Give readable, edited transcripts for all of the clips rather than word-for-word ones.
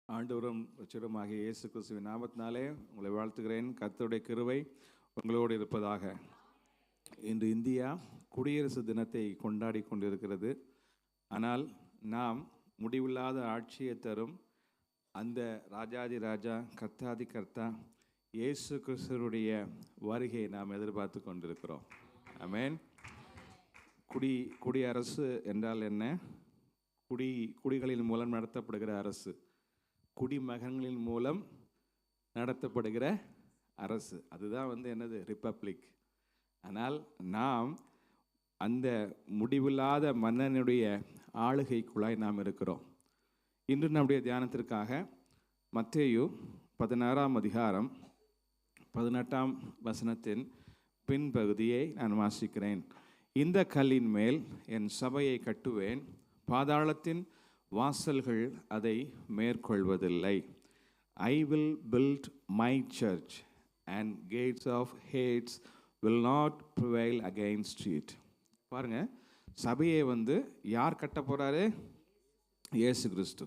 ஆண்டவரும் ரட்சகருமாகிய இயேசு கிறிஸ்துவின் நாமத்தினாலே உங்களை வாழ்த்துகிறேன். கர்த்தருடைய கிருபை உங்களோடு இருப்பதாக. இன்று இந்தியா குடியரசு தினத்தை கொண்டாடி கொண்டிருக்கிறது. ஆனால் நாம் முடிவில்லாத ஆட்சியை தரும் அந்த ராஜாதி ராஜா கர்த்தாதி கர்த்தா இயேசு கிறிஸ்துவுடைய வருகையை நாம் எதிர்பார்த்து கொண்டிருக்கிறோம். ஆமென். குடியரசு என்றால் என்ன? குடிகளின் மூலம் நடத்தப்படுகிற அரசு, குடிமகன்களின் மூலம் நடத்தப்படுகிற அரசு, அதுதான் என்னது? ரிப்பப்ளிக். ஆனால் நாம் அந்த முடிவில்லாத மன்னனுடைய ஆளுகைக்குள்ளாய் நாம் இருக்கிறோம். இன்று நம்முடைய தியானத்திற்காக மத்தேயு 16ஆம் அதிகாரம் 18ஆம் வசனத்தின் பின்பகுதியை நான் வாசிக்கிறேன். இந்த கல்லின் மேல் என் சபையை கட்டுவேன், பாதாளத்தின் வாசல்கள் அதை மேற்கொள்வதில்லை. I will build my church and gates of Hades will not prevail against it. பாருங்க, சபையை யார் கட்ட போறாரு? இயேசு கிறிஸ்து.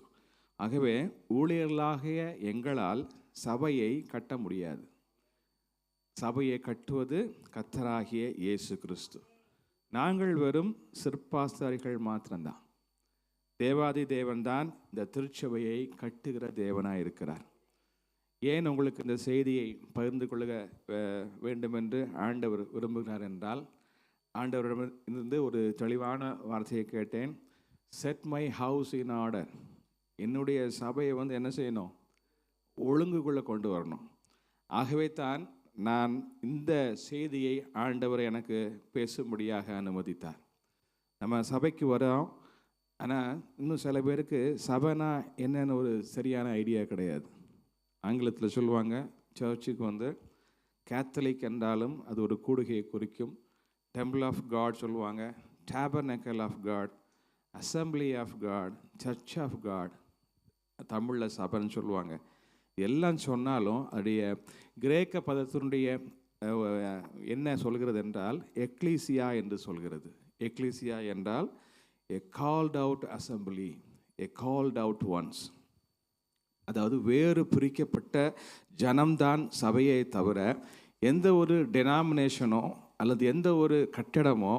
ஆகவே ஊழியர்களாகிய எங்களால் சபையை கட்ட முடியாது. சபையை கட்டுவது கர்த்தராகிய இயேசு கிறிஸ்து. நாங்கள் வெறும் சிற்பாசாரிகள் மாத்திரம்தான். தேவாதி தேவன்தான் இந்த திருச்சபையை கட்டுகிற தேவனாக இருக்கிறார். ஏன் உங்களுக்கு இந்த செய்தியை பகிர்ந்து கொள்ள வேண்டும் என்று ஆண்டவர் விரும்புகிறார் என்றால், ஆண்டவரிடமிருந்து ஒரு தெளிவான வார்த்தையை கேட்டேன். Set my house in order. என்னுடைய சபையை என்ன செய்யணும்? ஒழுங்குக்குள்ளே கொண்டு வரணும். ஆகவே தான் நான் இந்த செய்தியை ஆண்டவர் எனக்கு பேசும்படியாக அனுமதித்தார். நம்ம சபைக்கு வரோம், ஆனால் இன்னும் சில பேருக்கு சபைனா என்னென்னு ஒரு சரியான ஐடியா கிடையாது. ஆங்கிலத்தில் சொல்லுவாங்க, சர்ச்சுக்கு கேத்தலிக் என்றாலும் அது ஒரு கூடுகையை குறிக்கும். டெம்பிள் ஆஃப் காட் சொல்லுவாங்க, tabernacle of God, assembly of God, church of God, தமிழில் சபைன்னு சொல்லுவாங்க. எல்லாம் சொன்னாலும் அதோடைய கிரேக்க பதத்தினுடைய என்ன சொல்கிறது என்றால் எக்லீசியா என்று சொல்கிறது. எக்லீசியா என்றால் a called out assembly, a called out ones. அதாவது வேறு பிரிக்கப்பட்ட ஜனம்தான் சபையை தவிர எந்த ஒரு டெனாமினேஷனோ அல்லது எந்த ஒரு கட்டடமோ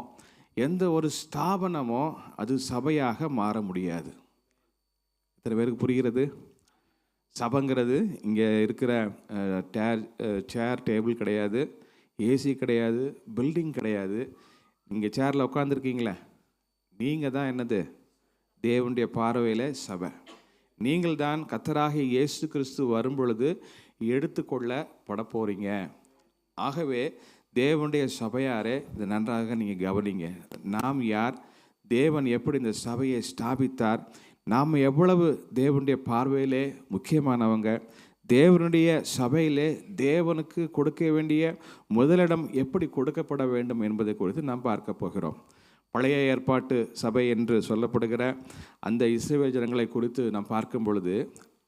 எந்த ஒரு ஸ்தாபனமோ அது சபையாக மாற முடியாது. இத்தனை பேருக்கு புரிகிறது? சபைங்கிறது இங்கே இருக்கிற சேர் டேபிள் கிடையாது, ஏசி கிடையாது, பில்டிங் கிடையாது. இங்கே சேரில் உட்காந்துருக்கீங்களே, நீங்கள் தான் என்னது? தேவனுடைய பார்வையில் சபை. நீங்கள் தான் கர்த்தராகிய இயேசு கிறிஸ்து வரும்பொழுது எடுத்துக்கொள்ளப்பட போகிறீங்க. ஆகவே தேவனுடைய சபையாரே, இதை நன்றாக நீங்கள் கவனிங்க. நாம் யார்? தேவன் எப்படி இந்த சபையை ஸ்தாபித்தார்? நாம் எவ்வளவு தேவனுடைய பார்வையிலே முக்கியமானவங்க? தேவனுடைய சபையிலே தேவனுக்கு கொடுக்க வேண்டிய முதலிடம் எப்படி கொடுக்கப்பட வேண்டும் என்பதை குறித்து நாம் பார்க்க போகிறோம். பழைய ஏற்பாட்டு சபை என்று சொல்லப்படுகிற அந்த இஸ்ரவேல் ஜனங்களை குறித்து நாம் பார்க்கும் பொழுது,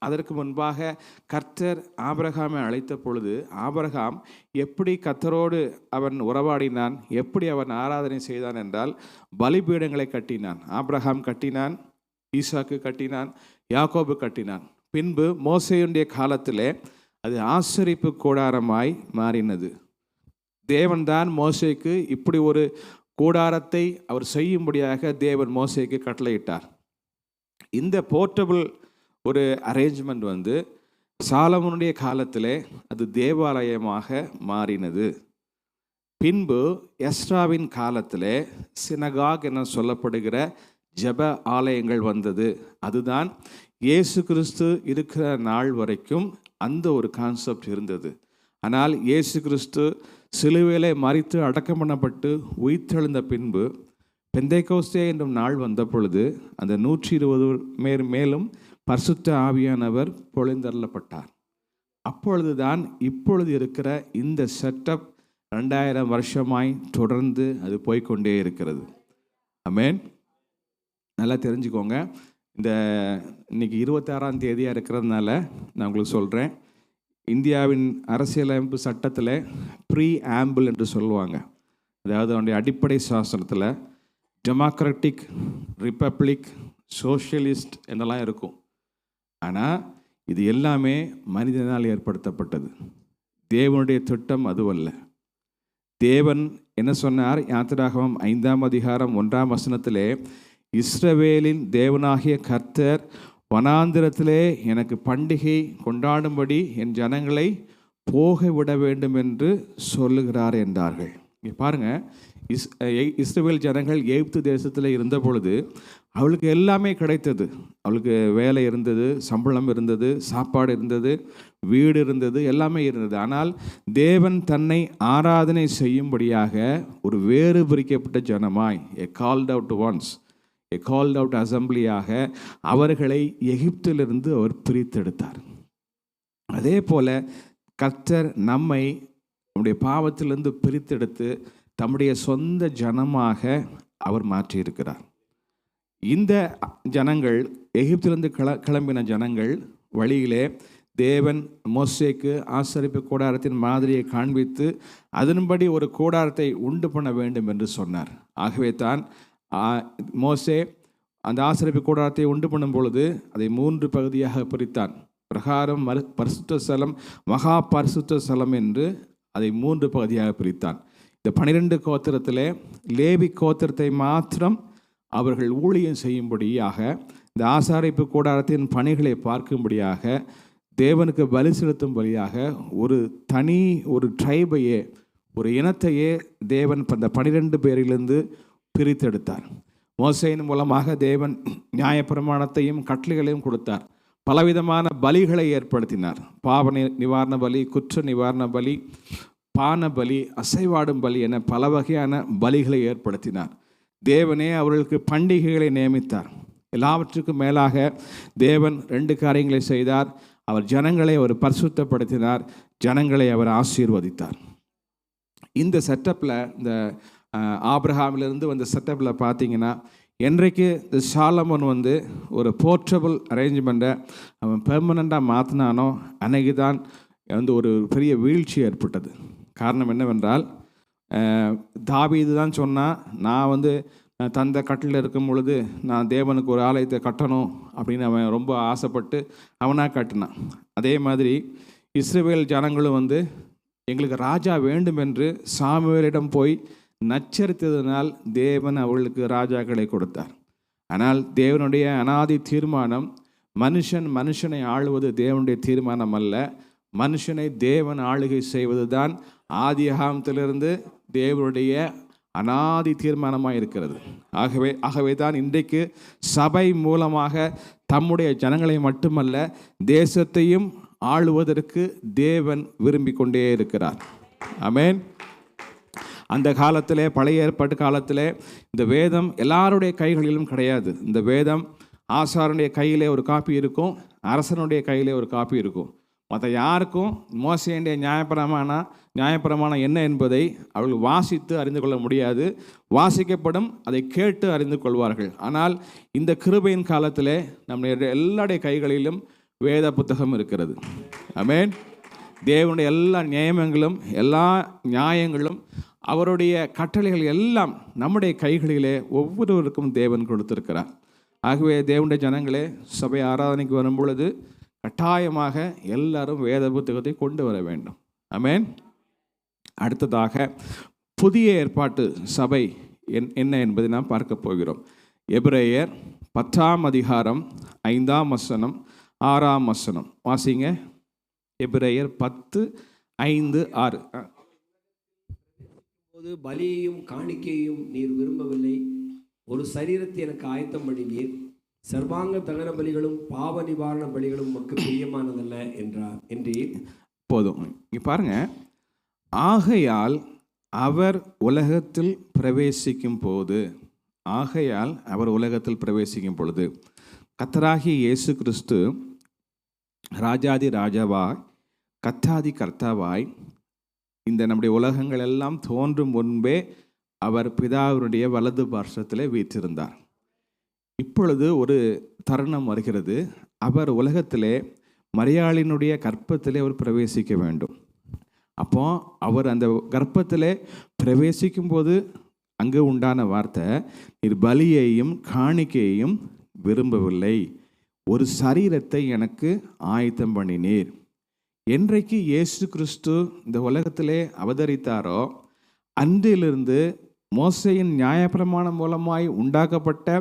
அதற்கு முன்பாக கர்த்தர் ஆபிரகாமை அழைத்த பொழுது ஆபிரகாம் எப்படி கர்த்தரோடு அவன் உறவாடினான், எப்படி அவன் ஆராதனை செய்தான் என்றால் பலிபீடங்களை கட்டினான். ஆபிரகாம் கட்டினான், ஈசாக்கு கட்டினான், யாக்கோபு கட்டினான். பின்பு மோசேயுடைய காலத்திலே அது ஆசரிப்பு கூடாரமாய் மாறினது. தேவன்தான் மோசேக்கு இப்படி ஒரு கூடாரத்தை அவர் செய்யும்படியாக தேவன் மோசேக்கு கட்டளையிட்டார். இந்த போர்ட்டபிள் ஒரு அரேஞ்ச்மெண்ட் சாலமோனுடைய காலத்திலே அது தேவாலயமாக மாறினது. பின்பு எஸ்ராவின் காலத்திலே சினகாக் என சொல்லப்படுகிற ஜெப ஆலயங்கள் வந்தது. அதுதான் இயேசு கிறிஸ்து இருக்கிற நாள் வரைக்கும் அந்த ஒரு கான்செப்ட் இருந்தது. ஆனால் இயேசு கிறிஸ்து சிலுவையிலே மரித்து அடக்கம் பண்ணப்பட்டு உயிர்த்தெழுந்த பின்பு பெந்தைக்கோஸ்தே என்னும் நாள் வந்த பொழுது அந்த 120 மேலும் பரிசுத்த ஆவியானவர் பொழிந்தருளப்பட்டார். அப்பொழுதுதான் இப்பொழுது இருக்கிற இந்த செட்டப் 2000 வருஷமாய் தொடர்ந்து அது போய்கொண்டே இருக்கிறது. ஆமென். நல்லா தெரிஞ்சுக்கோங்க. இன்னைக்கு 26ஆம் தேதியாக இருக்கிறதுனால நான் உங்களுக்கு சொல்கிறேன், இந்தியாவின் அரசியலமைப்பு சட்டத்தில் ப்ரீ ஆம்பிள் என்று சொல்லுவாங்க. அதாவது அவனுடைய அடிப்படை சாசனத்தில் டெமோக்ராட்டிக், ரிப்பப்ளிக், சோஷியலிஸ்ட் என்னெல்லாம் இருக்கும். ஆனால் இது எல்லாமே மனிதனால் ஏற்படுத்தப்பட்டது. தேவனுடைய திட்டம் அதுவல்ல. தேவன் என்ன சொன்னார்? யாத்திராகமம் 5ஆம் அதிகாரம் 1ஆம் வசனத்திலே, இஸ்ரவேலின் தேவனாகிய கர்த்தர் வனாந்திரத்திலே எனக்கு பண்டிகை கொண்டாடும்படி என் ஜனங்களை போக விட வேண்டும் என்று சொல்லுகிறார் என்றார்கள். இங்கே பாருங்கள், இஸ்ரவேல் ஜனங்கள் எகிப்து தேசத்தில் இருந்த பொழுது அவளுக்கு எல்லாமே கிடைத்தது. அவளுக்கு வேலை இருந்தது, சம்பளம் இருந்தது, சாப்பாடு இருந்தது, வீடு இருந்தது, எல்லாமே இருந்தது. ஆனால் தேவன் தன்னை ஆராதனை செய்யும்படியாக ஒரு வேறு பிரிக்கப்பட்ட ஜனமாய், எ கால்ட் அவுட் ஒன்ஸ், எ கால்ட் அவுட் அசம்பிளியாக அவர்களை எகிப்திலிருந்து அவர் பிரித்தெடுத்தார். அதே போல கர்த்தர் நம்முடைய பாவத்திலிருந்து பிரித்தெடுத்து தம்முடைய சொந்த ஜனமாக அவர் மாற்றியிருக்கிறார். இந்த ஜனங்கள், எகிப்திலிருந்து கிளம்பின ஜனங்கள், வழியிலே தேவன் மோசேக்கு ஆசரிப்பு கூடாரத்தின் மாதிரியை காண்பித்து அதன்படி ஒரு கூடாரத்தை உண்டு பண்ண வேண்டும் என்று சொன்னார். ஆகவே தான் மோசே அந்த ஆசரிப்பு கூடாரத்தை உண்டு பண்ணும் பொழுது அதை 3 பகுதியாக பிரித்தான். பிரகாரம், பரிசுத்த ஸ்தலம், மகா பரிசுத்த ஸ்தலம் என்று அதை 3 பகுதியாக பிரித்தான். இந்த 12 கோத்திரத்திலே லேவி கோத்திரத்தை மாத்திரம் அவர்கள் ஊழியம் செய்யும்படியாக, இந்த ஆசாரிப்பு கூடாரத்தின் பணிகளை பார்க்கும்படியாக, தேவனுக்கு பலி செலுத்தும்படியாக ஒரு ட்ரைபையே, ஒரு இனத்தையே தேவன் அந்த 12 பேரிலிருந்து பிரித்தெடுத்தார். மோசேயின் மூலமாக தேவன் நியாயப்பிரமாணத்தையும் கட்டளைகளையும் கொடுத்தார். பலவிதமான பலிகளை ஏற்படுத்தினார். பாவ நிவாரண பலி, குற்ற நிவாரண பலி, பான பலி, அசைவாடும் பலி என பல வகையான பலிகளை ஏற்படுத்தினார். தேவனே அவர்களுக்கு பண்டிகைகளை நியமித்தார். எல்லாவற்றுக்கும் மேலாக தேவன் 2 காரியங்களை செய்தார். அவர் ஜனங்களை அவர் பரிசுத்தப்படுத்தினார், ஜனங்களை அவர் ஆசீர்வதித்தார். இந்த செட்டப்பில், இந்த ஆபிரகாமிலிருந்து வந்த செட்டப்பில் பார்த்தீங்கன்னா, என்றைக்கு இந்த சாலமோன் ஒரு போர்ட்டபிள் அரேஞ்ச்மெண்ட்டை அவன் பெர்மனண்ட்டாக மாற்றினானோ அன்னைக்கு தான் ஒரு பெரிய வீழ்ச்சி ஏற்பட்டது. காரணம் என்னவென்றால், தாவீது தான் சொன்னால், நான் தந்தை கட்டில் இருக்கும் பொழுது நான் தேவனுக்கு ஒரு ஆலயத்தை கட்டணும் அப்படின்னு அவன் ரொம்ப ஆசைப்பட்டு அவனாக கட்டினான். அதே மாதிரி இஸ்ரவேல் ஜனங்களும் எங்களுக்கு ராஜா வேண்டும் என்று சாமுவேலிடம் போய் நச்சரித்ததினால் தேவன் அவர்களுக்கு ராஜாக்களை கொடுத்தார். ஆனால் தேவனுடைய அனாதி தீர்மானம், மனுஷனை ஆளுவது தேவனுடைய தீர்மானம் அல்ல, மனுஷனை தேவன் ஆளுகை செய்வது தான் ஆதியாகமத்திலிருந்து தேவனுடைய அனாதி தீர்மானமாக இருக்கிறது. ஆகவே தான் இன்றைக்கு சபை மூலமாக தம்முடைய ஜனங்களை மட்டுமல்ல, தேசத்தையும் ஆளுவதற்கு தேவன் விரும்பி கொண்டே இருக்கிறார். ஆமென். அந்த காலத்தில், பழைய ஏற்பாட்டு காலத்தில் இந்த வேதம் எல்லாருடைய கைகளிலும் கிடையாது. இந்த வேதம் ஆசாரனுடைய கையிலே ஒரு காப்பி இருக்கும், அரசனுடைய கையிலே ஒரு காப்பி இருக்கும். மற்ற யாருக்கும் மோசேயுடைய நியாயப்பிரமாணம் என்ன என்பதை அவர்கள் வாசித்து அறிந்து கொள்ள முடியாது. வாசிக்கப்படும், அதை கேட்டு அறிந்து கொள்வார்கள். ஆனால் இந்த கிருபையின் காலத்தில் நம்முடைய எல்லாருடைய கைகளிலும் வேத புத்தகம் இருக்கிறது. ஆமென். தேவனுடைய எல்லா நியமங்களும், எல்லா நியாயங்களும், அவருடைய கட்டளைகள் எல்லாம் நம்முடைய கைகளிலே ஒவ்வொருவருக்கும் தேவன் கொடுத்திருக்கிறார். ஆகவே தேவனுடைய ஜனங்களே, சபை ஆராதனைக்கு வரும் பொழுது கட்டாயமாக எல்லாரும் வேத புத்தகத்தை கொண்டு வர வேண்டும். ஆமென். அடுத்ததாக புதிய ஏற்பாட்டு சபை என்ன என்பதை நாம் பார்க்க போகிறோம். எபிரேயர் 10ஆம் அதிகாரம் 5ஆம் வசனம் 6ஆம் வசனம் வாசிங்க. எபிரேயர் 10:5-6. பலியையும் காணிக்கையும் நீர் விரும்பவில்லை, ஒரு சரீரத்தை எனக்கு ஆயத்தம் பண்ணினீர், சர்வாங்க தகன பலிகளும் பாவ நிவாரண பலிகளும் உமக்கு பிரியமானதல்ல என்றீர். போதும். இங்கே பாருங்க, ஆகையால் அவர் உலகத்தில் பிரவேசிக்கும் பொழுது கர்த்தராகிய இயேசு கிறிஸ்து ராஜாதி ராஜாவாய், கர்த்தாதி கர்த்தாவாய், இந்த நம்முடைய உலகங்கள் எல்லாம் தோன்றும் முன்பே அவர் பிதாவினுடைய வலது பார்சத்தில் வீற்றிருந்தார். இப்பொழுது ஒரு தருணம் வருகிறது, அவர் உலகத்திலே மரியாளினுடைய கர்ப்பத்திலே அவர் பிரவேசிக்க வேண்டும். அப்போ அவர் அந்த கர்ப்பத்திலே பிரவேசிக்கும் போது அங்கு உண்டான வார்த்தை, நீர் பலியையும் காணிக்கையையும் விரும்பவில்லை, ஒரு சரீரத்தை எனக்கு ஆயத்தம் பண்ணினீர். என்றைக்கு இயேசு கிறிஸ்து இந்த உலகத்திலே அவதரித்தாரோ அன்றிலிருந்து மோசேயின் நியாயப்பிரமாணம் மூலமாய் உண்டாக்கப்பட்ட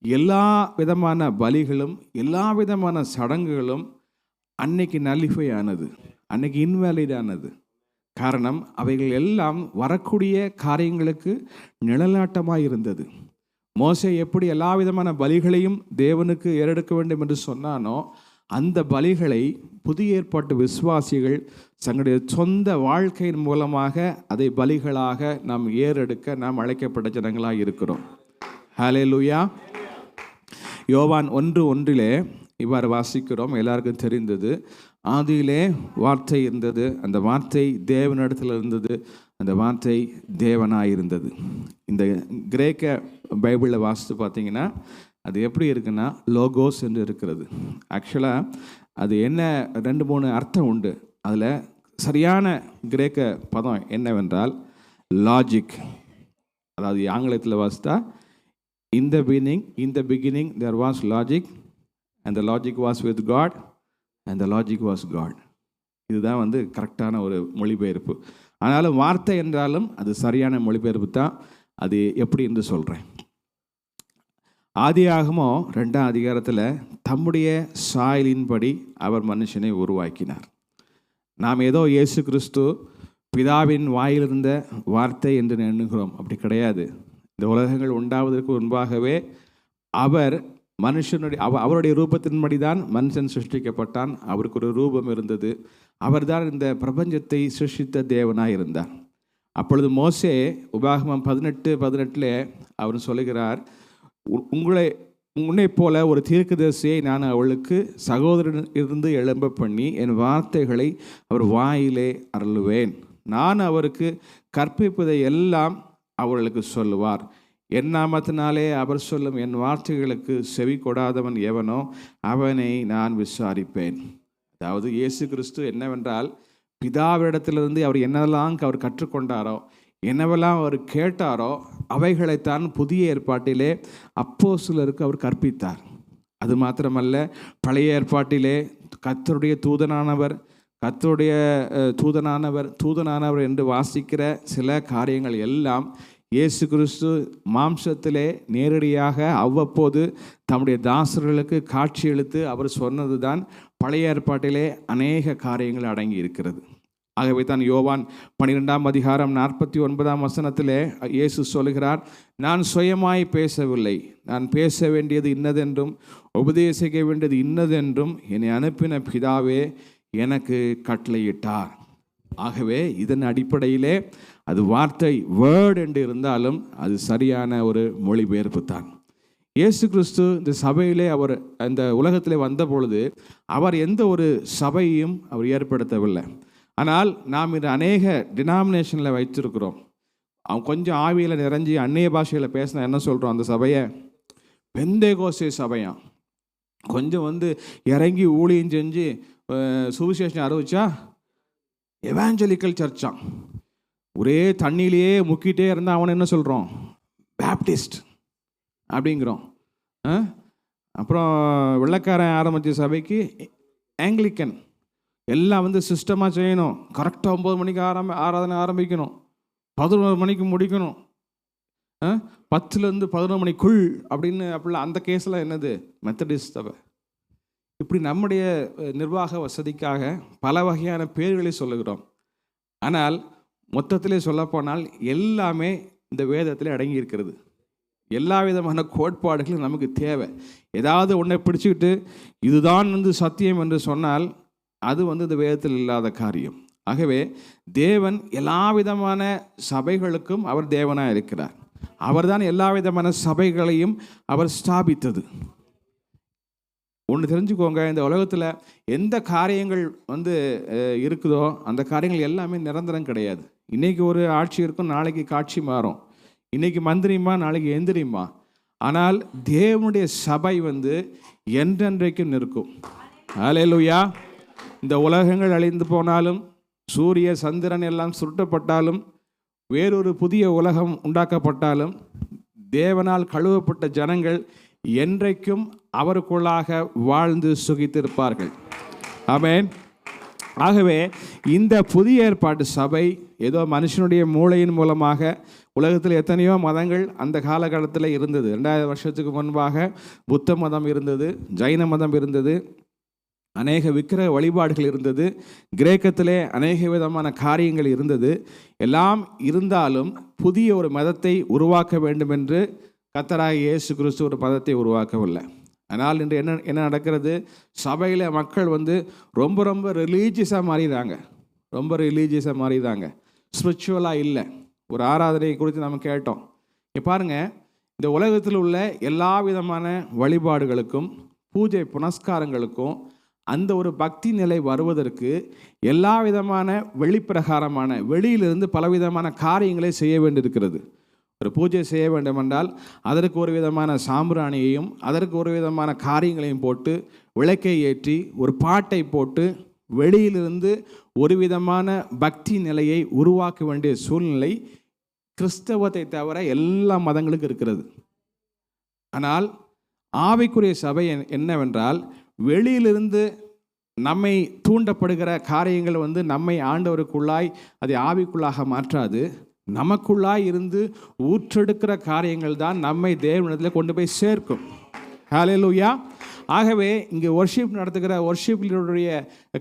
எல்லா விதமான பலிகளும் எல்லா விதமான சடங்குகளும் அன்னைக்கு நல்லிஃபை ஆனது, அன்னைக்கு இன்வேலிட் ஆனது. காரணம், அவைகள் எல்லாம் வரக்கூடிய காரியங்களுக்கு நிழலாட்டமாக இருந்தது. மோசே எப்படி எல்லா விதமான பலிகளையும் தேவனுக்கு ஏறெடுக்க வேண்டும் என்று சொன்னானோ, அந்த பலிகளை புதிய ஏற்பாட்டு விசுவாசிகள் தங்களுடைய சொந்த வாழ்க்கையின் மூலமாக அதை பலிகளாக நாம் ஏறெடுக்க நாம் அழைக்கப்பட்ட ஜனங்களாக இருக்கிறோம். ஹல்லேலூயா. யோவான் 1:1 இவ்வாறு வாசிக்கிறோம், எல்லாருக்கும் தெரிந்தது. ஆதியிலே வார்த்தை இருந்தது, அந்த வார்த்தை தேவனிடத்தில் இருந்தது, அந்த வார்த்தை தேவனாயிருந்தது. இந்த கிரேக்க பைபிளில் வாசித்து பார்த்தீங்கன்னா அது எப்படி இருக்குன்னா லோகோஸ் என்று இருக்கிறது. ஆக்சுவலாக அது என்ன 2-3 அர்த்தம் உண்டு. அதில் சரியான கிரேக்க பதம் என்னவென்றால் லாஜிக். அதாவது ஆங்கிலத்தில் வாசித்தா in the beginning there was logic and the logic was with God and the logic was God. இதுதான் கரெக்டான ஒரு மொழிபெயர்ப்பு. ஆனாலும் வார்த்தை என்றாலும் அது சரியான மொழிபெயர்ப்பு தான். அது எப்படி என்று சொல்கிறேன். ஆதியாகமம் 2ஆம் அதிகாரத்தில் தம்முடைய சாயலின்படி அவர் மனுஷனை உருவாக்கினார். நாம் ஏதோ இயேசு கிறிஸ்து பிதாவின் வாயிலிருந்த வார்த்தை என்று எண்ணுகிறோம். அப்படி கிடையாது. இந்த உலகங்கள் உண்டாவதற்கு முன்பாகவே அவர் மனுஷனுடைய அவருடைய ரூபத்தின்படி தான் மனுஷன் சிருஷ்டிக்கப்பட்டான். அவருக்கு ஒரு ரூபம் இருந்தது. அவர்தான் இந்த பிரபஞ்சத்தை சிருஷ்டித்த தேவனாக இருந்தார். அப்பொழுது மோசே உபாகமம் 18:18 அவர் சொல்லுகிறார், உன்னை போல ஒரு தீர்க்கதரிசியை நான் அவளுக்கு சகோதரன் இருந்து எழும்ப பண்ணி என் வார்த்தைகளை அவர் வாயிலே அருளுவேன். நான் அவருக்கு கற்பிப்பதை எல்லாம் அவர்களுக்கு சொல்லுவார். என் நாமத்தினாலே அவர் சொல்லும் என் வார்த்தைகளுக்கு செவி கொடாதவன் எவனோ அவனை நான் விசாரிப்பேன். அதாவது இயேசு கிறிஸ்து என்னவென்றால், பிதாவிடத்திலிருந்து அவர் என்னவெல்லாம் அவர் கற்றுக்கொண்டாரோ, என்னவெல்லாம் அவர் கேட்டாரோ அவைகளைத்தான் புதிய ஏற்பாட்டிலே அப்போஸ்தலருக்கு அவர் கற்பித்தார். அது மாத்திரமல்ல, பழைய ஏற்பாட்டிலே கர்த்தருடைய தூதனானவர் என்று வாசிக்கிற சில காரியங்கள் எல்லாம் இயேசு கிறிஸ்து மாம்சத்திலே நேரடியாக அவ்வப்போது தம்முடைய தாசர்களுக்கு காட்சியளித்து அவர் சொன்னது தான் பழைய ஏற்பாட்டிலே அநேக காரியங்கள் அடங்கி இருக்கிறது. ஆகவே தான் யோவான் 12ஆம் அதிகாரம் 49ஆம் வசனத்திலே இயேசு சொல்கிறார், நான் சுயமாய் பேசவில்லை, நான் பேச வேண்டியது இன்னதென்றும் உபதேசிக்க வேண்டியது இன்னதென்றும் என்னை அனுப்பின பிதாவே எனக்கு கட்டளையிட்டார். ஆகவே இதன் அடிப்படையிலே அது வார்த்தை வேர்ட் என்று இருந்தாலும் அது சரியான ஒரு மொழிபெயர்ப்பு தான். இயேசு கிறிஸ்து இந்த சபையிலே அவர் அந்த உலகத்திலே வந்த பொழுது அவர் எந்த ஒரு சபையும் அவர் ஏற்படுத்தவில்லை. ஆனால் நாம் இது அநேக டினாமினேஷனில் வைத்திருக்கிறோம். அவன் கொஞ்சம் ஆவியில் நிறைஞ்சி அந்நிய பாஷையில் பேசினா என்ன சொல்கிறோம்? அந்த சபையை பெந்தேகோஸ்தே சபையாம். கொஞ்சம் இறங்கி ஊழியம் செஞ்சு சுவிசேஷம் அறிவிச்சா எவாஞ்சலிக்கல் சர்ச்சாம். ஒரே தண்ணியிலேயே முக்கிட்டே இருந்தால் அவனை என்ன சொல்கிறோம்? பேப்டிஸ்ட் அப்படிங்கிறோம். அப்புறம் வெள்ளைக்காரன் ஆரம்பித்த சபைக்கு ஆங்கிலிக்கன். எல்லாம் சிஸ்டமாக செய்யணும். கரெக்டாக 9 மணிக்கு ஆராதனை ஆரம்பிக்கணும், 11 மணிக்கு முடிக்கணும், 10லேருந்து 11 மணிக்குள் அப்படிலாம். அந்த கேஸில் என்னது? மெத்தடிஸ்ட் சபை. இப்படி நம்முடைய நிர்வாக வசதிக்காக பல வகையான பேர்களை சொல்லுகிறோம். ஆனால் மொத்தத்திலே சொல்லப்போனால் எல்லாமே இந்த வேதத்தில் அடங்கி இருக்கிறது. எல்லா விதமான கோட்பாடுகளும் நமக்கு தேவை. ஏதாவது ஒன்றை பிடிச்சிக்கிட்டு இதுதான் சத்தியம் என்று சொன்னால் அது இந்த வேதத்தில் இல்லாத காரியம். ஆகவே தேவன் எல்லா விதமான சபைகளுக்கும் அவர் தேவனாக இருக்கிறார். அவர்தான் எல்லா விதமான சபைகளையும் அவர் ஸ்தாபித்தது. ஒன்று தெரிஞ்சுக்கோங்க, இந்த உலகத்தில் எந்த காரியங்கள் இருக்குதோ அந்த காரியங்கள் எல்லாமே நிரந்தரம் கிடையாது. இன்றைக்கி ஒரு ஆட்சி இருக்கும், நாளைக்கு காட்சி மாறும். இன்றைக்கி மந்திரிமா, நாளைக்கு எந்திரிமா. ஆனால் தேவனுடைய சபை என்றென்றைக்கும் நிற்கும். ஹல்லேலூயா. இந்த உலகங்கள் அழிந்து போனாலும், சூரிய சந்திரன் எல்லாம் சுருட்டப்பட்டாலும், வேறொரு புதிய உலகம் உண்டாக்கப்பட்டாலும், தேவனால் கழுவப்பட்ட ஜனங்கள் என்றைக்கும் அவருக்குள்ளாக வாழ்ந்து சுகித்திருப்பார்கள். ஆமென். ஆகவே இந்த புதிய ஏற்பாட்டு சபை ஏதோ மனுஷனுடைய மூளையின் மூலமாக, உலகத்தில் எத்தனையோ மதங்கள் அந்த காலகட்டத்தில் இருந்தது. 2000 வருஷத்துக்கு முன்பாக புத்த மதம் இருந்தது, ஜைன மதம் இருந்தது, அநேக விக்கிரக வழிபாடுகள் இருந்தது, கிரேக்கத்திலே அநேக விதமான காரியங்கள் இருந்தது. எல்லாம் இருந்தாலும் புதிய ஒரு மதத்தை உருவாக்க வேண்டும் என்று கர்த்தராகிய இயேசு கிறிஸ்து ஒரு மதத்தை உருவாக்கவில்லை. ஆனால் இன்று என்ன நடக்கிறது? சபையில் மக்கள் ரொம்ப ரொம்ப ரிலீஜியஸாக மாறிடுறாங்க. ஸ்பிரிச்சுவலாக இல்லை. ஒரு ஆராதனை குறித்து நம்ம கேட்டோம். பாருங்கள், இந்த உலகத்தில் உள்ள எல்லா விதமான வழிபாடுகளுக்கும் பூஜை புனஸ்காரங்களுக்கும் அந்த ஒரு பக்தி நிலை வருவதற்கு எல்லா விதமான வெளிப்பிரகாரமான வெளியிலிருந்து பலவிதமான காரியங்களை செய்ய வேண்டியிருக்கிறது. ஒரு பூஜை செய்ய வேண்டுமென்றால் அதற்கு ஒரு விதமான சாம்பிராணியையும் அதற்கு ஒரு விதமான காரியங்களையும் போட்டு விளக்கை ஏற்றி ஒரு பாட்டை போட்டு வெளியிலிருந்து ஒரு விதமான பக்தி நிலையை உருவாக்க வேண்டிய சூழ்நிலை கிறிஸ்தவத்தை தவிர எல்லா மதங்களுக்கும் இருக்கிறது. ஆனால் ஆவிக்குரிய சபை என்னவென்றால், வெளியிலிருந்து நம்மை தூண்டப்படுகிற காரியங்கள் நம்மை ஆண்டவருக்குள்ளாய் அதை ஆவிக்குள்ளாக மாற்றாது. நமக்குள்ளாய் இருந்து ஊற்றெடுக்கிற காரியங்கள் தான் நம்மை தேவனிடத்தில் கொண்டு போய் சேர்க்கும். ஹல்லேலூயா. ஆகவே இங்கே வொர்ஷிப் நடத்துகிற வொர்ஷிப்புடைய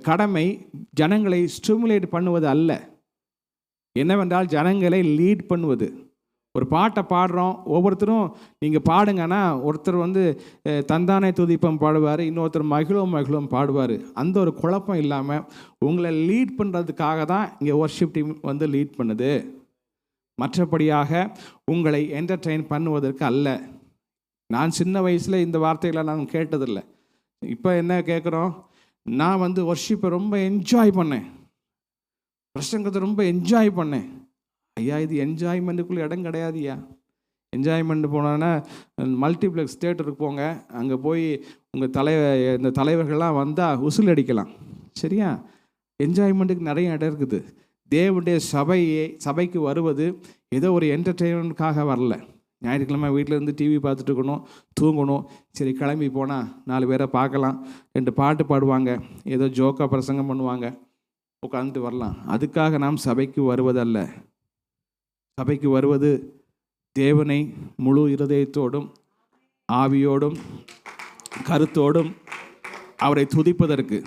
கடமை ஜனங்களை ஸ்டிமுலேட் பண்ணுவது அல்ல. என்னவென்றால் ஜனங்களை லீட் பண்ணுவது. ஒரு பாட்டை பாடுறோம், ஒவ்வொருத்தரும் நீங்கள் பாடுங்கன்னா ஒருத்தர் தந்தானே துதிப்பம் பாடுவார், இன்னொருத்தர் மகிழும் பாடுவார். அந்த ஒரு குழப்பம் இல்லாமல் உங்களை லீட் பண்ணுறதுக்காக தான் இங்கே வொர்ஷிப் டீம் லீட் பண்ணுது. மற்றபடியாக உங்களை என்டர்டெயின் பண்ணுவதற்கு அல்ல. நான் சின்ன வயசில் இந்த வார்த்தைகளை நான் கேட்டதில்லை. இப்போ என்ன கேட்குறோம்? நான் வொர்ஷிப்பை ரொம்ப என்ஜாய் பண்ணேன், பிரசங்கத்தை ரொம்ப என்ஜாய் பண்ணேன். ஐயா, இது என்ஜாய்மெண்ட்டுக்குள்ளே இடம் கிடையாதுயா. என்ஜாய்மெண்ட் போனோன்னா மல்டிப்ளெக்ஸ் தியேட்டருக்கு போங்க. அங்கே போய் உங்கள் இந்த தலைவர்கள்லாம் வந்தால் உசுல் அடிக்கலாம். சரியா? என்ஜாய்மெண்ட்டுக்கு நிறைய இடம் இருக்குது. தேவனுடைய சபைக்கு வருவது ஏதோ ஒரு என்டர்டெயின்மெண்ட்காக வரல. ஞாயிற்றுக்கிழமை வீட்டிலேருந்து டிவி பார்த்துட்டு இருக்கணும், தூங்கணும். சரி, கிளம்பி போனால் 4 பேரை பார்க்கலாம், 2 பாட்டு பாடுவாங்க, ஏதோ ஜோக்காக பிரசங்கம் பண்ணுவாங்க, உட்காந்துட்டு வரலாம். அதுக்காக நாம் சபைக்கு வருவதல்ல. சபைக்கு வருவது தேவனை முழு இருதயத்தோடும் ஆவியோடும் கருத்தோடும் அவரை துதிப்பதற்கு,